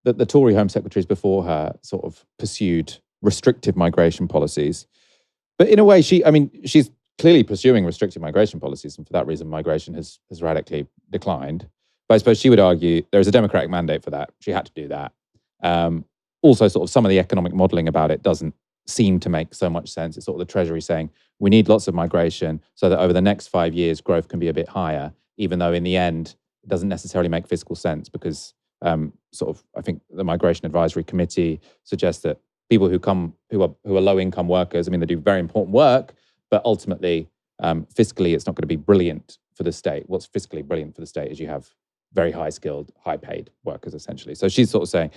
that the Tory Home Secretaries before her sort of pursued restrictive migration policies. But in a way, she's clearly pursuing restrictive migration policies, and for that reason, migration has radically declined. But I suppose she would argue there is a democratic mandate for that. She had to do that. Also, sort of some of the economic modelling about it doesn't seem to make so much sense. It's sort of the Treasury saying, we need lots of migration so that over the next 5 years, growth can be a bit higher, even though in the end, it doesn't necessarily make fiscal sense because I think the Migration Advisory Committee suggests that people who are low income workers. I mean, they do very important work, but ultimately, fiscally, it's not going to be brilliant for the state. What's fiscally brilliant for the state is you have very high skilled, high paid workers, essentially. So she's sort of saying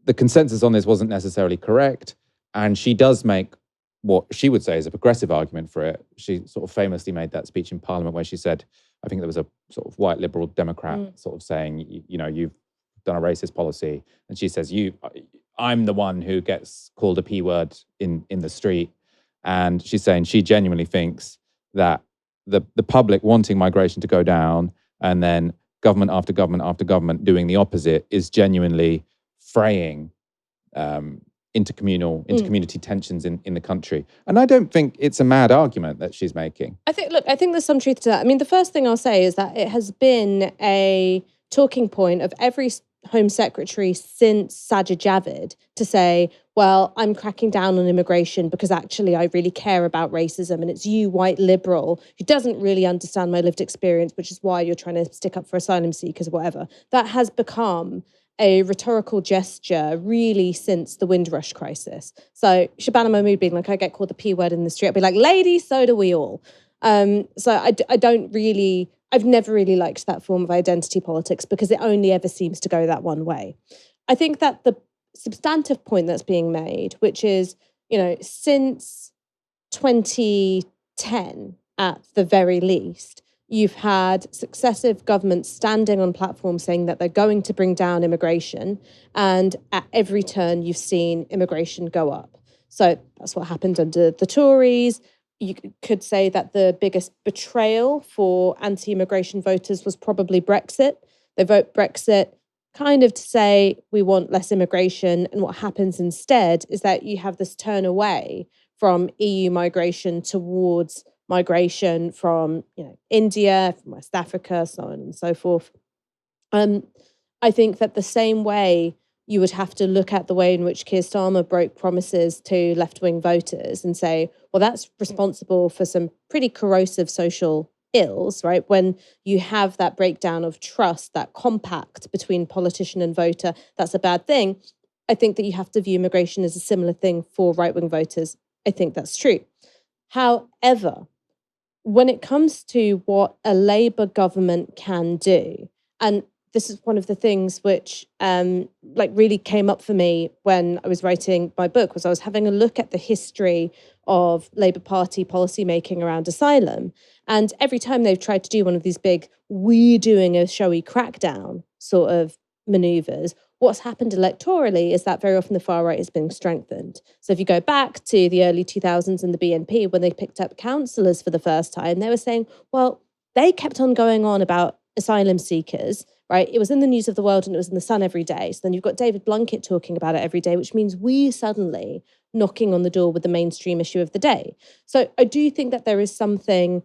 the consensus on this wasn't necessarily correct, and she does make what she would say is a progressive argument for it. She sort of famously made that speech in Parliament where she said, I think there was a sort of white liberal Democrat sort of saying, you know, you've done a racist policy. And she says, I'm the one who gets called a P word in the street. And she's saying she genuinely thinks that the public wanting migration to go down and then government after government after government doing the opposite is genuinely fraying intercommunity tensions in the country. And I don't think it's a mad argument that she's making. I think there's some truth to that. I mean, the first thing I'll say is that it has been a talking point of every Home Secretary since Sajid Javid to say, well, I'm cracking down on immigration because actually I really care about racism, and it's you, white liberal, who doesn't really understand my lived experience, which is why you're trying to stick up for asylum seekers or whatever. That has become a rhetorical gesture really since the Windrush crisis. So Shabana Mahmood being like, I get called the P word in the street, I'd be like, ladies, so do we all. So I've never really liked that form of identity politics because it only ever seems to go that one way. I think that the substantive point that's being made, which is, you know, since 2010, at the very least, you've had successive governments standing on platforms saying that they're going to bring down immigration. And at every turn, you've seen immigration go up. So that's what happened under the Tories. You could say that the biggest betrayal for anti-immigration voters was probably Brexit. They vote Brexit kind of to say we want less immigration. And what happens instead is that you have this turn away from EU migration towards migration from, you know, India, from West Africa, so on and so forth. I think that the same way you would have to look at the way in which Keir Starmer broke promises to left-wing voters and say, well, that's responsible for some pretty corrosive social ills, right? When you have that breakdown of trust, that compact between politician and voter, that's a bad thing. I think that you have to view immigration as a similar thing for right-wing voters. I think that's true. However, when it comes to what a Labour government can do, and this is one of the things which really came up for me when I was writing my book, was I was having a look at the history of Labour Party policy making around asylum. And every time they've tried to do one of these big, we're doing a showy crackdown sort of manoeuvres, what's happened electorally is that very often the far right has been strengthened. So if you go back to the early 2000s in the BNP, when they picked up councillors for the first time, they were saying, well, they kept on going on about asylum seekers, right? It was in the news of the world and it was in the Sun every day. So then you've got David Blunkett talking about it every day, which means we suddenly knocking on the door with the mainstream issue of the day. So I do think that there is something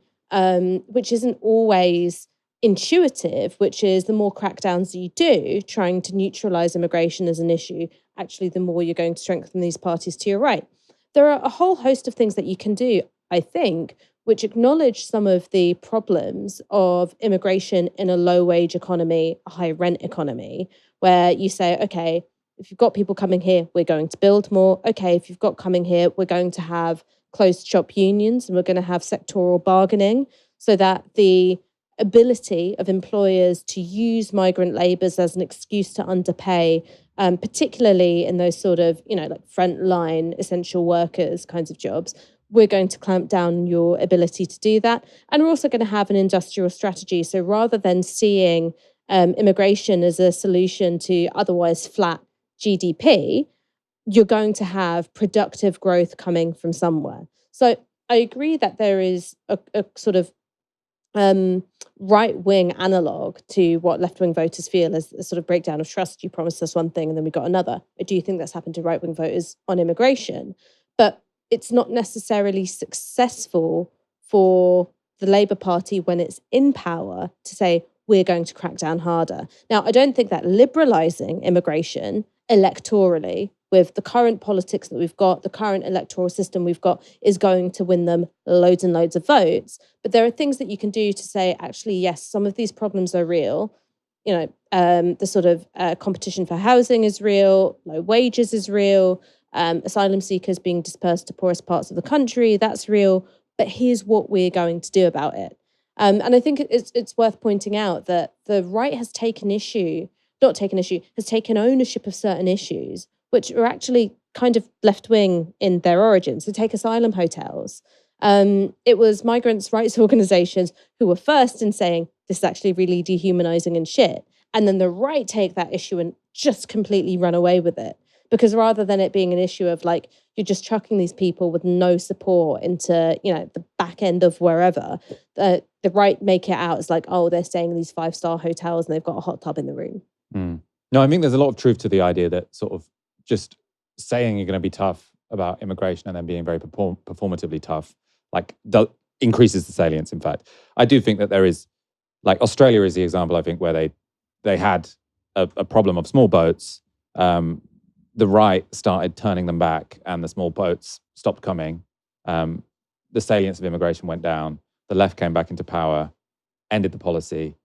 which isn't always intuitive, which is the more crackdowns you do, trying to neutralise immigration as an issue, actually the more you're going to strengthen these parties to your right. There are a whole host of things that you can do, I think, which acknowledge some of the problems of immigration in a low-wage economy, a high-rent economy, where you say, okay, if you've got people coming here, we're going to build more. Okay, if you've got coming here, we're going to have closed shop unions and we're going to have sectoral bargaining so that the ability of employers to use migrant labourers as an excuse to underpay, particularly in those sort of, like frontline essential workers kinds of jobs, we're going to clamp down on your ability to do that. And we're also going to have an industrial strategy. So rather than seeing immigration as a solution to otherwise flat GDP, you're going to have productive growth coming from somewhere. So I agree that there is a sort of right-wing analogue to what left-wing voters feel as a sort of breakdown of trust. You promised us one thing and then we got another. I do think that's happened to right-wing voters on immigration, but it's not necessarily successful for the Labour Party when it's in power to say, we're going to crack down harder. Now, I don't think that liberalising immigration electorally with the current politics that we've got, the current electoral system we've got, is going to win them loads and loads of votes. But there are things that you can do to say, actually, yes, some of these problems are real. The sort of competition for housing is real, low wages is real. Asylum seekers being dispersed to poorest parts of the country, that's real. But here's what we're going to do about it. And I think it's worth pointing out that the right has taken ownership of certain issues, which are actually kind of left-wing in their origins. So take asylum hotels. It was migrants' rights organizations who were first in saying, this is actually really dehumanizing and shit. And then the right take that issue and just completely run away with it. Because rather than it being an issue of like, you're just chucking these people with no support into, the back end of wherever, the right make it out as like, oh, they're staying in these 5-star hotels and they've got a hot tub in the room. No, I think there's a lot of truth to the idea that sort of just saying you're going to be tough about immigration and then being very performatively tough, like increases the salience, in fact. I do think that there is, like Australia is the example, I think, where they had a problem of small boats. The right started turning them back and the small boats stopped coming. The salience of immigration went down. The left came back into power, ended the policy.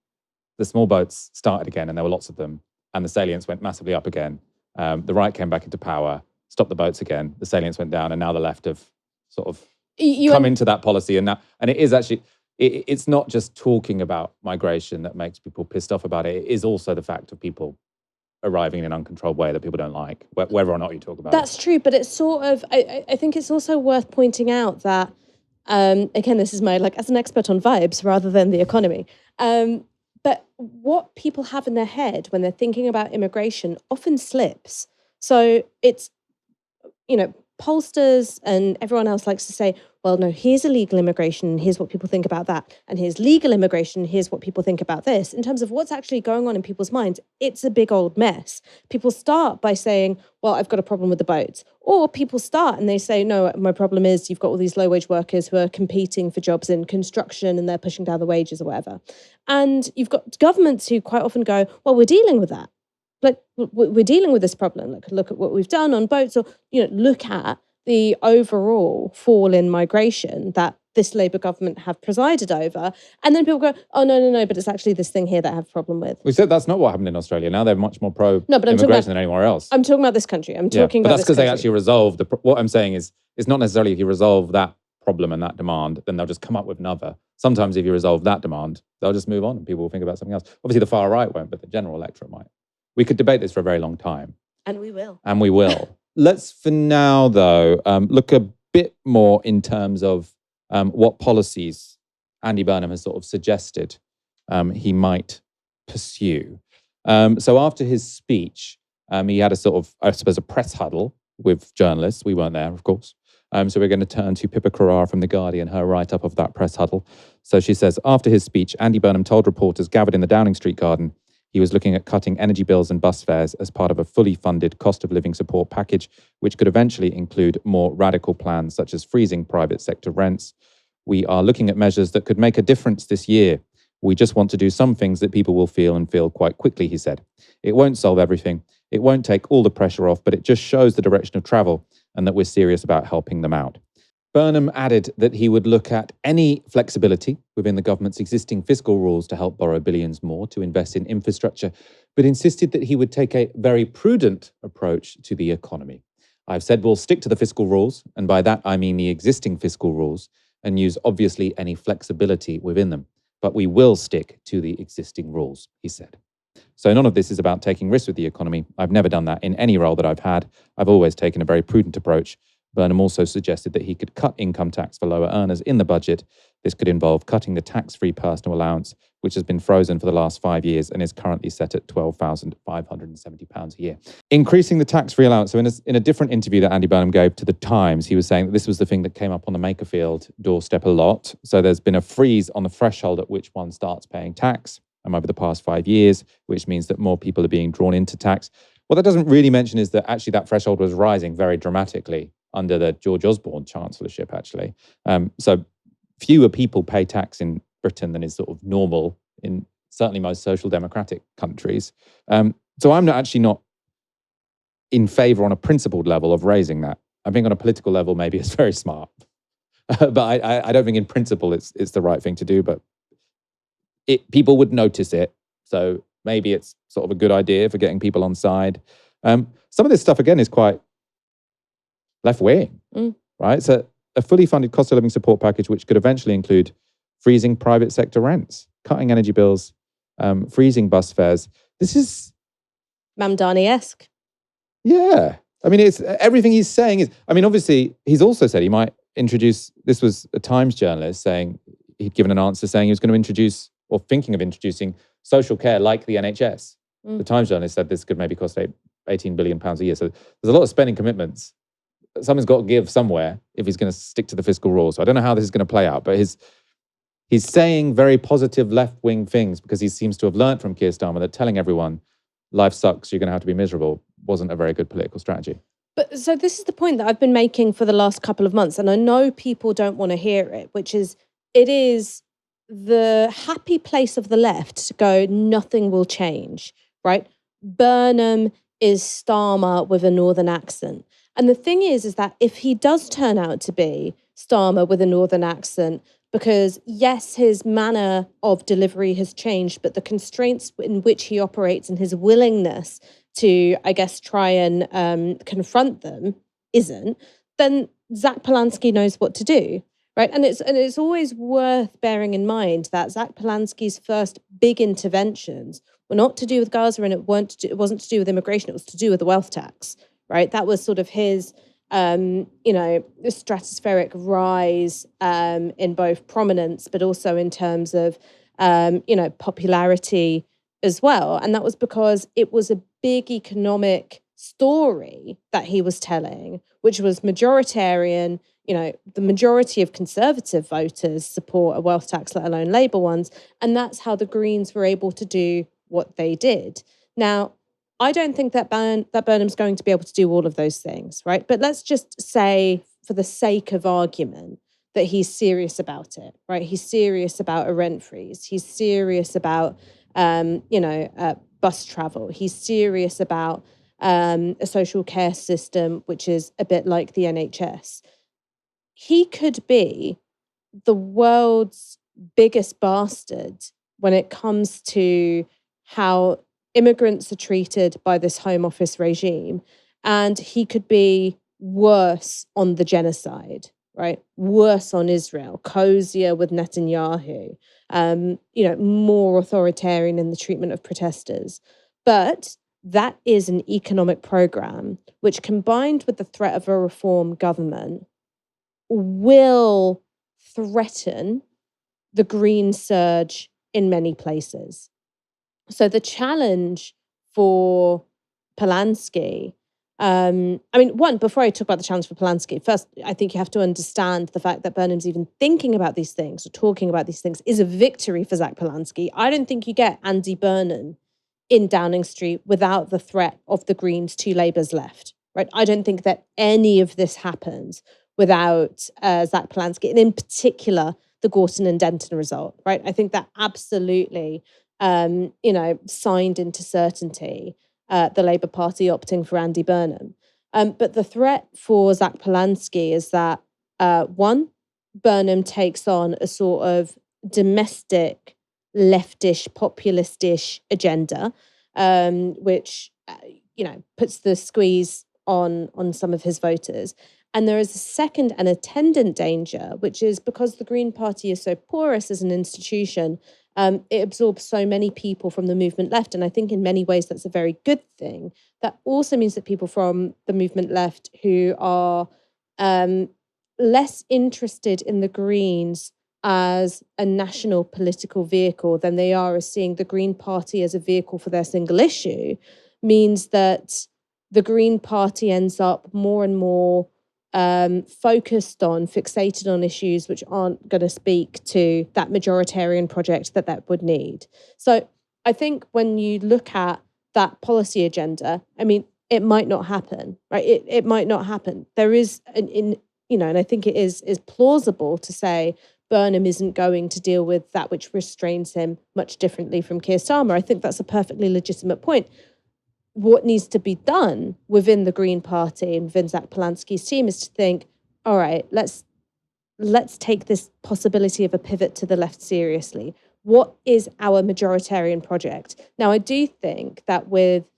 The small boats started again and there were lots of them. And the salience went massively up again. The right came back into power, stopped the boats again. The salience went down and now the left have sort of come into that policy. And it is actually, it's not just talking about migration that makes people pissed off about it. It is also the fact of people arriving in an uncontrolled way that people don't like, whether or not you talk about it. That's true, but it's sort of, I think it's also worth pointing out that, again, this is my, like, as an expert on vibes rather than the economy, but what people have in their head when they're thinking about immigration often slips. So it's, pollsters and everyone else likes to say, well, no, here's illegal immigration, and here's what people think about that. And here's legal immigration, here's what people think about this. In terms of what's actually going on in people's minds, it's a big old mess. People start by saying, well, I've got a problem with the boats. Or people start and they say, no, my problem is you've got all these low-wage workers who are competing for jobs in construction and they're pushing down the wages or whatever. And you've got governments who quite often go, well, we're dealing with that. Like, we're dealing with this problem. Like, look at what we've done on boats, or, look at the overall fall in migration that this Labour government have presided over. And then people go, oh, no, but it's actually this thing here that I have a problem with. We said that's not what happened in Australia. Now they're much more pro-immigration than anywhere else. I'm talking about this country. I'm talking about But that's because they actually resolved, what I'm saying is, it's not necessarily if you resolve that problem and that demand, then they'll just come up with another. Sometimes if you resolve that demand, they'll just move on and people will think about something else. Obviously the far right won't, but the general electorate might. We could debate this for a very long time. And we will. Let's, for now, though, look a bit more in terms of what policies Andy Burnham has sort of suggested he might pursue. So after his speech, he had a sort of, I suppose, a press huddle with journalists. We weren't there, of course. So we're going to turn to Pippa Carrara from The Guardian, her write-up of that press huddle. So she says, after his speech, Andy Burnham told reporters gathered in the Downing Street garden he was looking at cutting energy bills and bus fares as part of a fully funded cost of living support package, which could eventually include more radical plans such as freezing private sector rents. We are looking at measures that could make a difference this year. We just want to do some things that people will feel quite quickly, he said. It won't solve everything. It won't take all the pressure off, but it just shows the direction of travel and that we're serious about helping them out. Burnham added that he would look at any flexibility within the government's existing fiscal rules to help borrow billions more to invest in infrastructure, but insisted that he would take a very prudent approach to the economy. I've said we'll stick to the fiscal rules, and by that I mean the existing fiscal rules, and use obviously any flexibility within them. But we will stick to the existing rules, he said. So none of this is about taking risks with the economy. I've never done that in any role that I've had. I've always taken a very prudent approach. Burnham also suggested that he could cut income tax for lower earners in the budget. This could involve cutting the tax-free personal allowance, which has been frozen for the last 5 years and is currently set at £12,570 a year. Increasing the tax-free allowance. So in a different interview that Andy Burnham gave to The Times, he was saying that this was the thing that came up on the Makerfield doorstep a lot. So there's been a freeze on the threshold at which one starts paying tax over the past 5 years, which means that more people are being drawn into tax. What that doesn't really mention is that actually that threshold was rising very dramatically under the George Osborne chancellorship, actually. So fewer people pay tax in Britain than is sort of normal in certainly most social democratic countries. So I'm not in favour on a principled level of raising that. I think on a political level, maybe it's very smart. But I don't think in principle it's the right thing to do, but people would notice it. So maybe it's sort of a good idea for getting people on side. Some of this stuff, again, is quite left wing, right? So a fully funded cost of living support package, which could eventually include freezing private sector rents, cutting energy bills, freezing bus fares. This is Mamdani-esque. Yeah. I mean, it's everything he's saying is, I mean, obviously, he's also said he might introduce, this was a Times journalist saying, he'd given an answer saying he was going to introduce, or thinking of introducing, social care like the NHS. The Times journalist said this could maybe cost £18 billion a year. So there's a lot of spending commitments. Someone's got to give somewhere if he's going to stick to the fiscal rules. So I don't know how this is going to play out, but he's saying very positive left-wing things because he seems to have learned from Keir Starmer that telling everyone life sucks, you're going to have to be miserable, wasn't a very good political strategy. But so this is the point that I've been making for the last couple of months, and I know people don't want to hear it, which is it is the happy place of the left to go, nothing will change, right? Burnham is Starmer with a northern accent. And the thing is that if he does turn out to be Starmer with a northern accent, because yes, his manner of delivery has changed, but the constraints in which he operates and his willingness to, I guess, try and confront them isn't, then Zach Polanski knows what to do, right? And it's always worth bearing in mind that Zach Polanski's first big interventions were not to do with Gaza, and it wasn't to do with immigration, it was to do with the wealth tax, right? That was sort of his stratospheric rise in both prominence, but also in terms of, popularity as well. And that was because it was a big economic story that he was telling, which was majoritarian. The majority of Conservative voters support a wealth tax, let alone Labour ones. And that's how the Greens were able to do what they did. Now, I don't think that Burnham's going to be able to do all of those things, right? But let's just say, for the sake of argument, that he's serious about it, right? He's serious about a rent freeze. He's serious about, bus travel. He's serious about a social care system, which is a bit like the NHS. He could be the world's biggest bastard when it comes to how immigrants are treated by this Home Office regime, and he could be worse on the genocide, right? Worse on Israel, cozier with Netanyahu, more authoritarian in the treatment of protesters. But that is an economic program which, combined with the threat of a reform government, will threaten the green surge in many places. So the challenge for Polanski, before I talk about the challenge for Polanski, first, I think you have to understand the fact that Burnham's even thinking about these things or talking about these things is a victory for Zach Polanski. I don't think you get Andy Burnham in Downing Street without the threat of the Greens to Labour's left, right? I don't think that any of this happens without Zach Polanski, and in particular, the Gorton and Denton result, right? I think that absolutely signed into certainty the Labour Party opting for Andy Burnham. But the threat for Zach Polanski is that, one, Burnham takes on a sort of domestic, leftish, populistish agenda, which, puts the squeeze on some of his voters. And there is a second and attendant danger, which is because the Green Party is so porous as an institution, it absorbs so many people from the movement left. And I think in many ways that's a very good thing. That also means that people from the movement left who are less interested in the Greens as a national political vehicle than they are as seeing the Green Party as a vehicle for their single issue, means that the Green Party ends up more and more focused on, fixated on issues which aren't going to speak to that majoritarian project that would need. So I think when you look at that policy agenda, it might not happen, right? It might not happen. There is, and I think it is plausible to say Burnham isn't going to deal with that which restrains him much differently from Keir Starmer. I think that's a perfectly legitimate point. What needs to be done within the Green Party and within Zach Polanski's team is to think, all right, let's take this possibility of a pivot to the left seriously. What is our majoritarian project? Now, I do think that with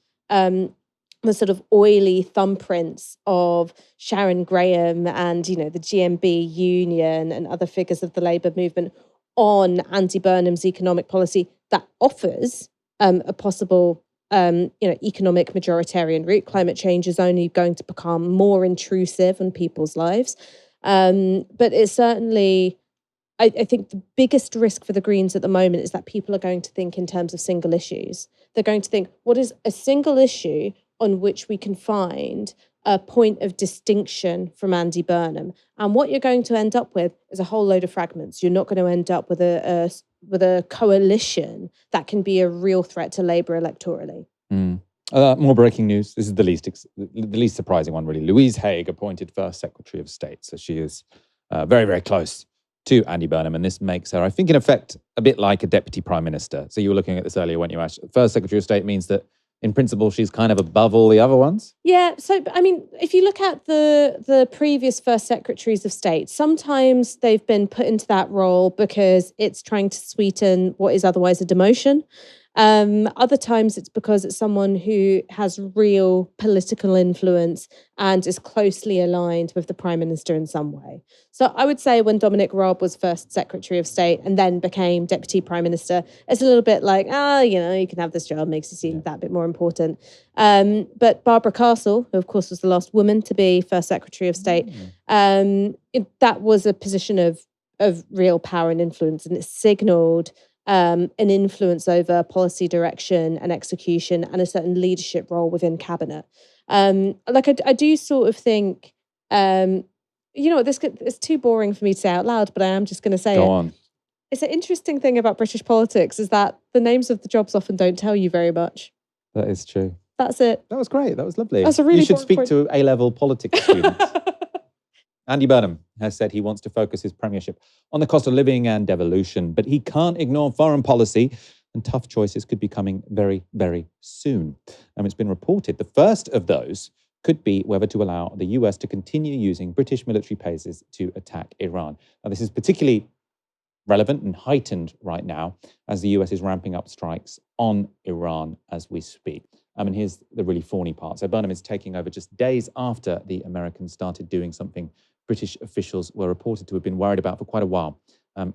the sort of oily thumbprints of Sharon Graham and, the GMB union and other figures of the Labour movement on Andy Burnham's economic policy that offers a possible, economic majoritarian route. Climate change is only going to become more intrusive on people's lives. But it's certainly, I think the biggest risk for the Greens at the moment is that people are going to think in terms of single issues. They're going to think, what is a single issue on which we can find a point of distinction from Andy Burnham? And what you're going to end up with is a whole load of fragments. You're not going to end up with a coalition that can be a real threat to Labour electorally. More breaking news. This is the least surprising one, really. Louise Haigh appointed first Secretary of State. So she is very, very close to Andy Burnham. And this makes her, I think, in effect, a bit like a Deputy Prime Minister. So you were looking at this earlier, weren't you, Ash? First Secretary of State means that in principle, she's kind of above all the other ones? Yeah, so, I mean, if you look at the previous first secretaries of state, sometimes they've been put into that role because it's trying to sweeten what is otherwise a demotion. Other times it's because it's someone who has real political influence and is closely aligned with the Prime Minister in some way. So I would say when Dominic Raab was first Secretary of State and then became Deputy Prime Minister, it's a little bit like, you can have this job, makes you seem that bit more important. But Barbara Castle, who of course was the last woman to be first Secretary of State, that was a position of real power and influence, and it signalled an influence over policy direction and execution and a certain leadership role within cabinet. I do sort of think, it's too boring for me to say out loud, but I am just going to say Go on. It's an interesting thing about British politics is that the names of the jobs often don't tell you very much. That is true. That's it. That was great. That was lovely. That's a really You should speak point. to A-level politics students. Andy Burnham has said he wants to focus his premiership on the cost of living and devolution, but he can't ignore foreign policy, and tough choices could be coming very, very soon. It's been reported the first of those could be whether to allow the US to continue using British military bases to attack Iran. Now, this is particularly relevant and heightened right now as the US is ramping up strikes on Iran as we speak. And here's the really thorny part. So Burnham is taking over just days after the Americans started doing something British officials were reported to have been worried about for quite a while,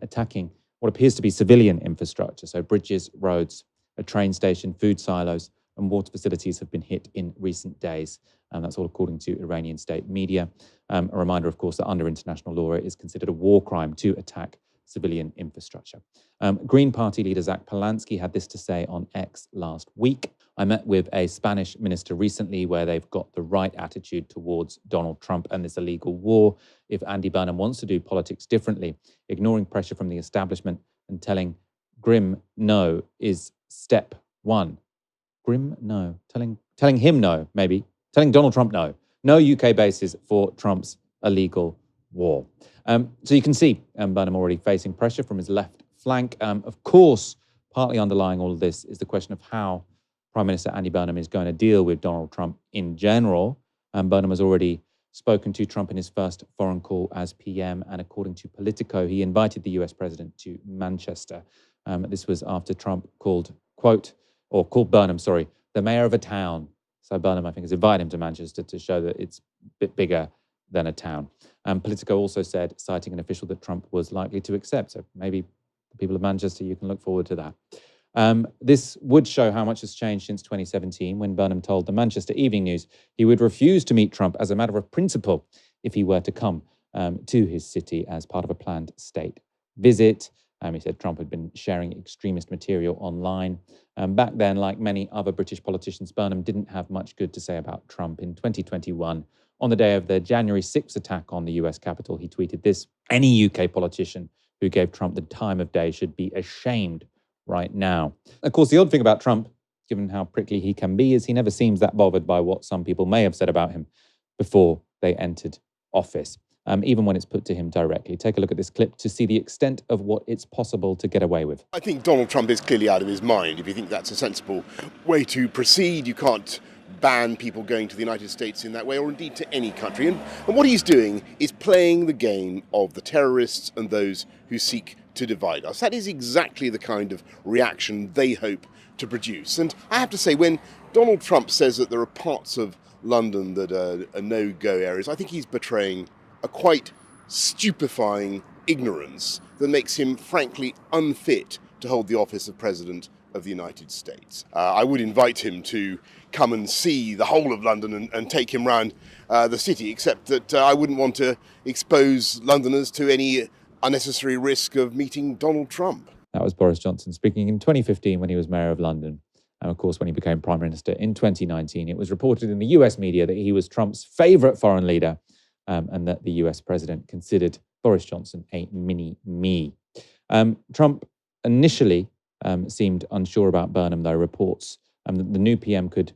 attacking what appears to be civilian infrastructure. So bridges, roads, a train station, food silos, and water facilities have been hit in recent days. That's all according to Iranian state media. A reminder, of course, that under international law, it is considered a war crime to attack civilian infrastructure. Green Party leader Zach Polanski had this to say on X last week. I met with a Spanish minister recently where they've got the right attitude towards Donald Trump and this illegal war. If Andy Burnham wants to do politics differently, ignoring pressure from the establishment and telling Grim no is step one. Grim no. Telling him no, maybe. Telling Donald Trump no. No UK bases for Trump's illegal war. So you can see Burnham already facing pressure from his left flank. Of course, partly underlying all of this is the question of how Prime Minister Andy Burnham is going to deal with Donald Trump in general. Burnham has already spoken to Trump in his first foreign call as PM, and according to Politico, he invited the US president to Manchester. This was after Trump called Burnham, the mayor of a town. So Burnham, I think, has invited him to Manchester to show that it's a bit bigger than a town. Politico also said, citing an official, that Trump was likely to accept. So maybe the people of Manchester, you can look forward to that. This would show how much has changed since 2017, when Burnham told the Manchester Evening News he would refuse to meet Trump as a matter of principle if he were to come to his city as part of a planned state visit. He said Trump had been sharing extremist material online. Back then, like many other British politicians, Burnham didn't have much good to say about Trump. In 2021, on the day of the January 6th attack on the US Capitol, he tweeted this: "Any UK politician who gave Trump the time of day should be ashamed right now." Of course, the odd thing about Trump, given how prickly he can be, is he never seems that bothered by what some people may have said about him before they entered office, even when it's put to him directly. Take a look at this clip to see the extent of what it's possible to get away with. I think Donald Trump is clearly out of his mind. If you think that's a sensible way to proceed, you can't ban people going to the United States in that way, or indeed to any country. And what he's doing is playing the game of the terrorists and those who seek to divide us. That is exactly the kind of reaction they hope to produce. And I have to say, when Donald Trump says that there are parts of London that are no-go areas, I think he's betraying a quite stupefying ignorance that makes him frankly unfit to hold the office of President of the United States. I would invite him to come and see the whole of London and take him round the city, except that I wouldn't want to expose Londoners to any unnecessary risk of meeting Donald Trump. That was Boris Johnson speaking in 2015 when he was mayor of London. And of course, when he became prime minister in 2019, it was reported in the US media that he was Trump's favorite foreign leader, and that the US president considered Boris Johnson a mini-me. Trump initially seemed unsure about Burnham, though reports that the new PM could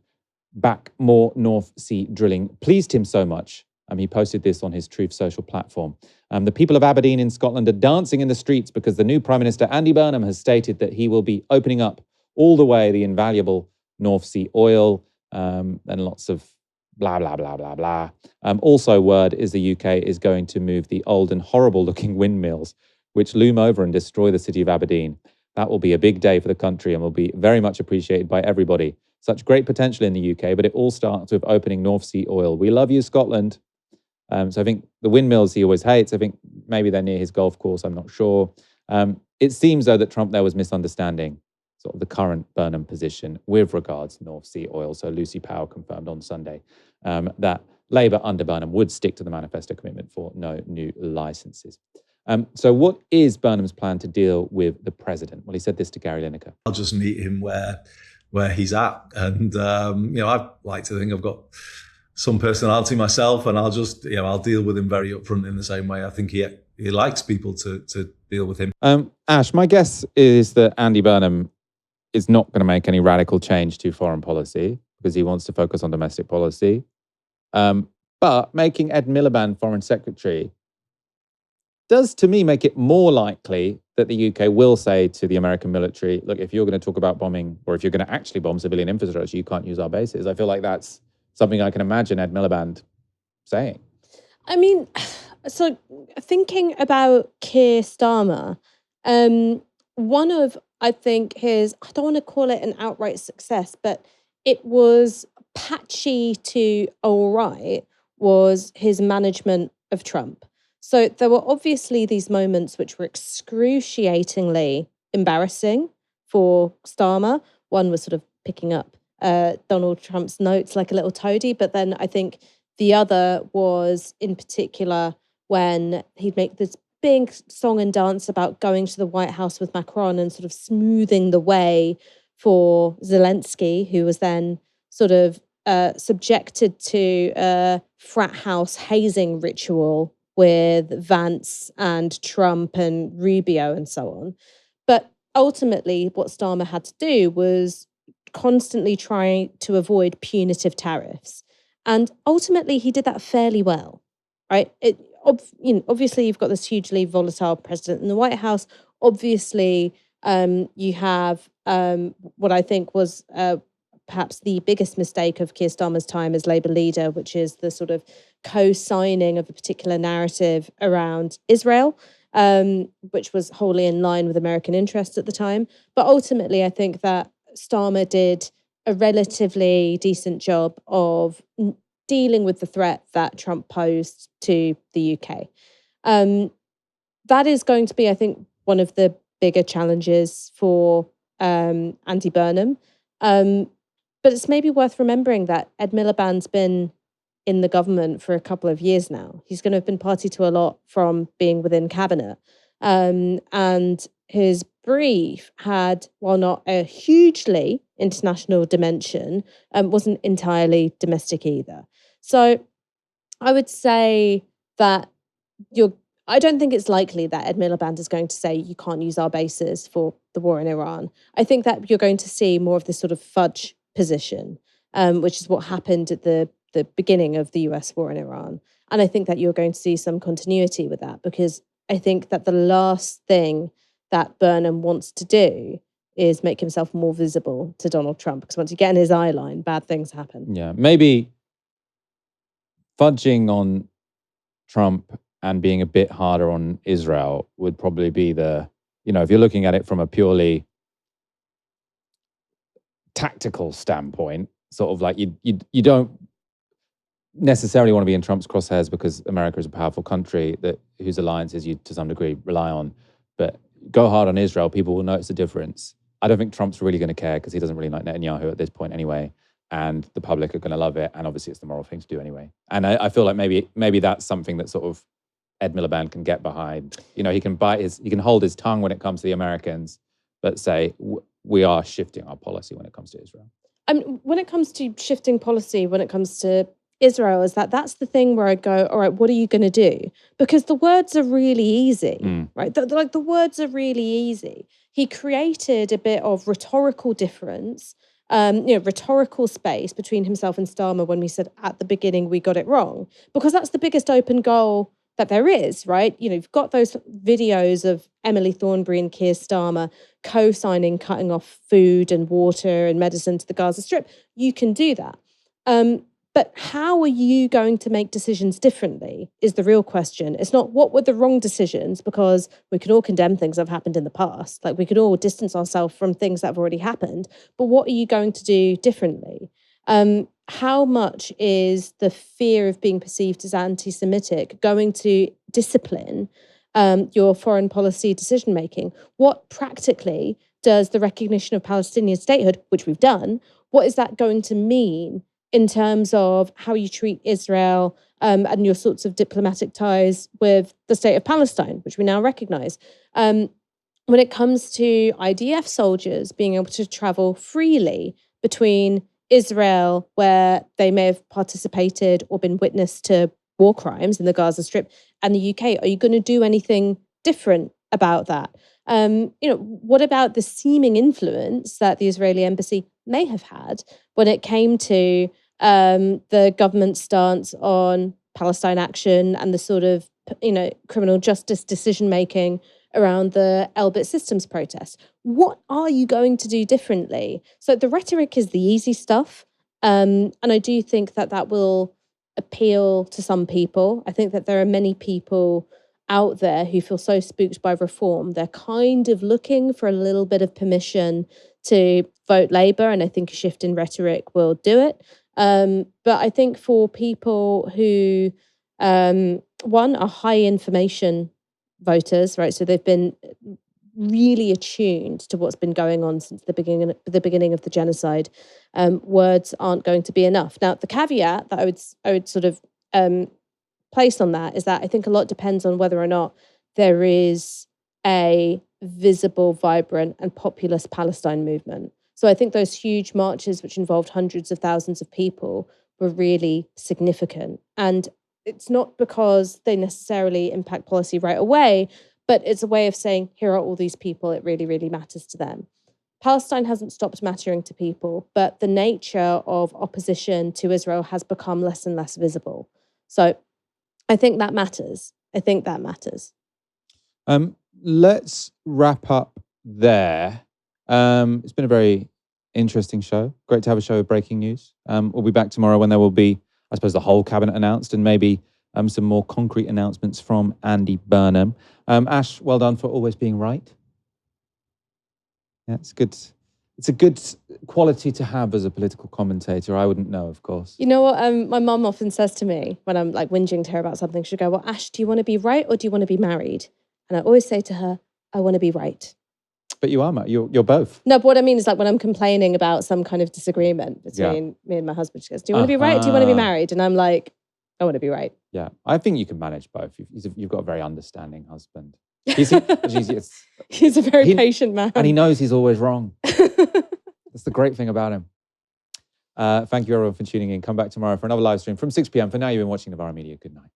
back more North Sea drilling pleased him so much. He posted this on his Truth Social platform. The people of Aberdeen in Scotland are dancing in the streets because the new Prime Minister, Andy Burnham, has stated that he will be opening up all the way the invaluable North Sea oil, and lots of blah, blah, blah, blah, blah. Also, word is the UK is going to move the old and horrible-looking windmills, which loom over and destroy the city of Aberdeen. That will be a big day for the country and will be very much appreciated by everybody. Such great potential in the UK, but it all starts with opening North Sea oil. We love you, Scotland. So I think the windmills he always hates. I think maybe they're near his golf course. I'm not sure. It seems, though, that Trump there was misunderstanding sort of the current Burnham position with regards to North Sea oil. So Lucy Powell confirmed on Sunday that Labour under Burnham would stick to the manifesto commitment for no new licences. So what is Burnham's plan to deal with the president? Well, he said this to Gary Lineker. I'll just meet him where he's at. And, I like to think I've got some personality myself, and I'll just, I'll deal with him very upfront in the same way I think he likes people to deal with him. Ash, my guess is that Andy Burnham is not going to make any radical change to foreign policy because he wants to focus on domestic policy. But making Ed Miliband foreign secretary does, to me, make it more likely that the UK will say to the American military, look, if you're going to talk about bombing, or if you're going to actually bomb civilian infrastructure, you can't use our bases. I feel like that's something I can imagine Ed Miliband saying. I mean, so thinking about Keir Starmer, one of, I think, I don't want to call it an outright success, but it was patchy to all right, was his management of Trump. So there were obviously these moments which were excruciatingly embarrassing for Starmer. One was sort of picking up Donald Trump's notes like a little toady, but then I think the other was in particular when he'd make this big song and dance about going to the White House with Macron and sort of smoothing the way for Zelensky, who was then sort of subjected to a frat house hazing ritual with Vance and Trump and Rubio and so on. But ultimately, what Starmer had to do was constantly trying to avoid punitive tariffs. And ultimately, he did that fairly well, right? Obviously, you've got this hugely volatile president in the White House. Obviously, you have what I think was perhaps the biggest mistake of Keir Starmer's time as Labour leader, which is the sort of co-signing of a particular narrative around Israel, which was wholly in line with American interests at the time. But ultimately, I think that Starmer did a relatively decent job of dealing with the threat that Trump posed to the UK. That is going to be, I think, one of the bigger challenges for Andy Burnham. But it's maybe worth remembering that Ed Miliband's been in the government for a couple of years now. He's going to have been party to a lot from being within cabinet. And his brief had, while not a hugely international dimension, wasn't entirely domestic either. So I would say that I don't think it's likely that Ed Miliband is going to say you can't use our bases for the war in Iran. I think that you're going to see more of this sort of fudge position, which is what happened at the beginning of the US war in Iran. And I think that you're going to see some continuity with that, because I think that the last thing that Burnham wants to do is make himself more visible to Donald Trump, because once you get in his eye line, bad things happen. Yeah, maybe fudging on Trump and being a bit harder on Israel would probably be if you're looking at it from a purely tactical standpoint, sort of like you don't necessarily want to be in Trump's crosshairs because America is a powerful country whose alliances you to some degree rely on. But go hard on Israel, people will notice the difference. I don't think Trump's really going to care because he doesn't really like Netanyahu at this point anyway. And the public are going to love it. And obviously it's the moral thing to do anyway. And I feel like maybe that's something that sort of Ed Miliband can get behind. You know, he can hold his tongue when it comes to the Americans, but say we are shifting our policy when it comes to Israel. When it comes to shifting policy, when it comes to Israel, that's the thing where I go, all right, what are you going to do? Because the words are really easy, right? The words are really easy. He created a bit of rhetorical difference, rhetorical space between himself and Starmer when we said at the beginning we got it wrong, because that's the biggest open goal that there is, right? You know, you've got those videos of Emily Thornberry and Keir Starmer co-signing cutting off food and water and medicine to the Gaza Strip. You can do that. But how are you going to make decisions differently is the real question. It's not what were the wrong decisions, because we can all condemn things that have happened in the past. Like we can all distance ourselves from things that have already happened. But what are you going to do differently? How much is the fear of being perceived as anti-Semitic going to discipline your foreign policy decision-making? What practically does the recognition of Palestinian statehood, which we've done, what is that going to mean in terms of how you treat Israel and your sorts of diplomatic ties with the state of Palestine, which we now recognise? When it comes to IDF soldiers being able to travel freely between Israel, where they may have participated or been witness to war crimes in the Gaza Strip, and the UK, are you going to do anything different about that? What about the seeming influence that the Israeli embassy may have had when it came to the government's stance on Palestine action and the sort of, criminal justice decision-making around the Elbit Systems protests? What are you going to do differently? So the rhetoric is the easy stuff. And I do think that will appeal to some people. I think that there are many people out there who feel so spooked by reform. They're kind of looking for a little bit of permission to vote Labour, and I think a shift in rhetoric will do it. But I think for people who, one, are high information voters, right? So they've been really attuned to what's been going on since the beginning of the genocide. Words aren't going to be enough. Now, the caveat that I would sort of place on that is that I think a lot depends on whether or not there is a visible, vibrant, and populist Palestine movement. So I think those huge marches, which involved hundreds of thousands of people, were really significant. And it's not because they necessarily impact policy right away, but it's a way of saying, here are all these people, it really, really matters to them. Palestine hasn't stopped mattering to people, but the nature of opposition to Israel has become less and less visible. So I think that matters. Let's wrap up there. It's been a very interesting show. Great to have a show of breaking news. We'll be back tomorrow when there will be, I suppose, the whole cabinet announced and maybe some more concrete announcements from Andy Burnham. Ash, well done for always being right. Yeah, it's good. It's a good quality to have as a political commentator. I wouldn't know, of course. You know what my mum often says to me when I'm like whinging to her about something? She'll go, well, Ash, do you want to be right or do you want to be married? And I always say to her, I want to be right. But you are, you're both. No, but what I mean is like when I'm complaining about some kind of disagreement between me and my husband, she goes, do you want to be right or do you want to be married? And I'm like, I want to be right. Yeah, I think you can manage both. You've got a very understanding husband. He's a very patient man. And he knows he's always wrong. That's the great thing about him. Thank you everyone for tuning in. Come back tomorrow for another live stream from 6 p.m. For now, you've been watching Novara Media. Good night.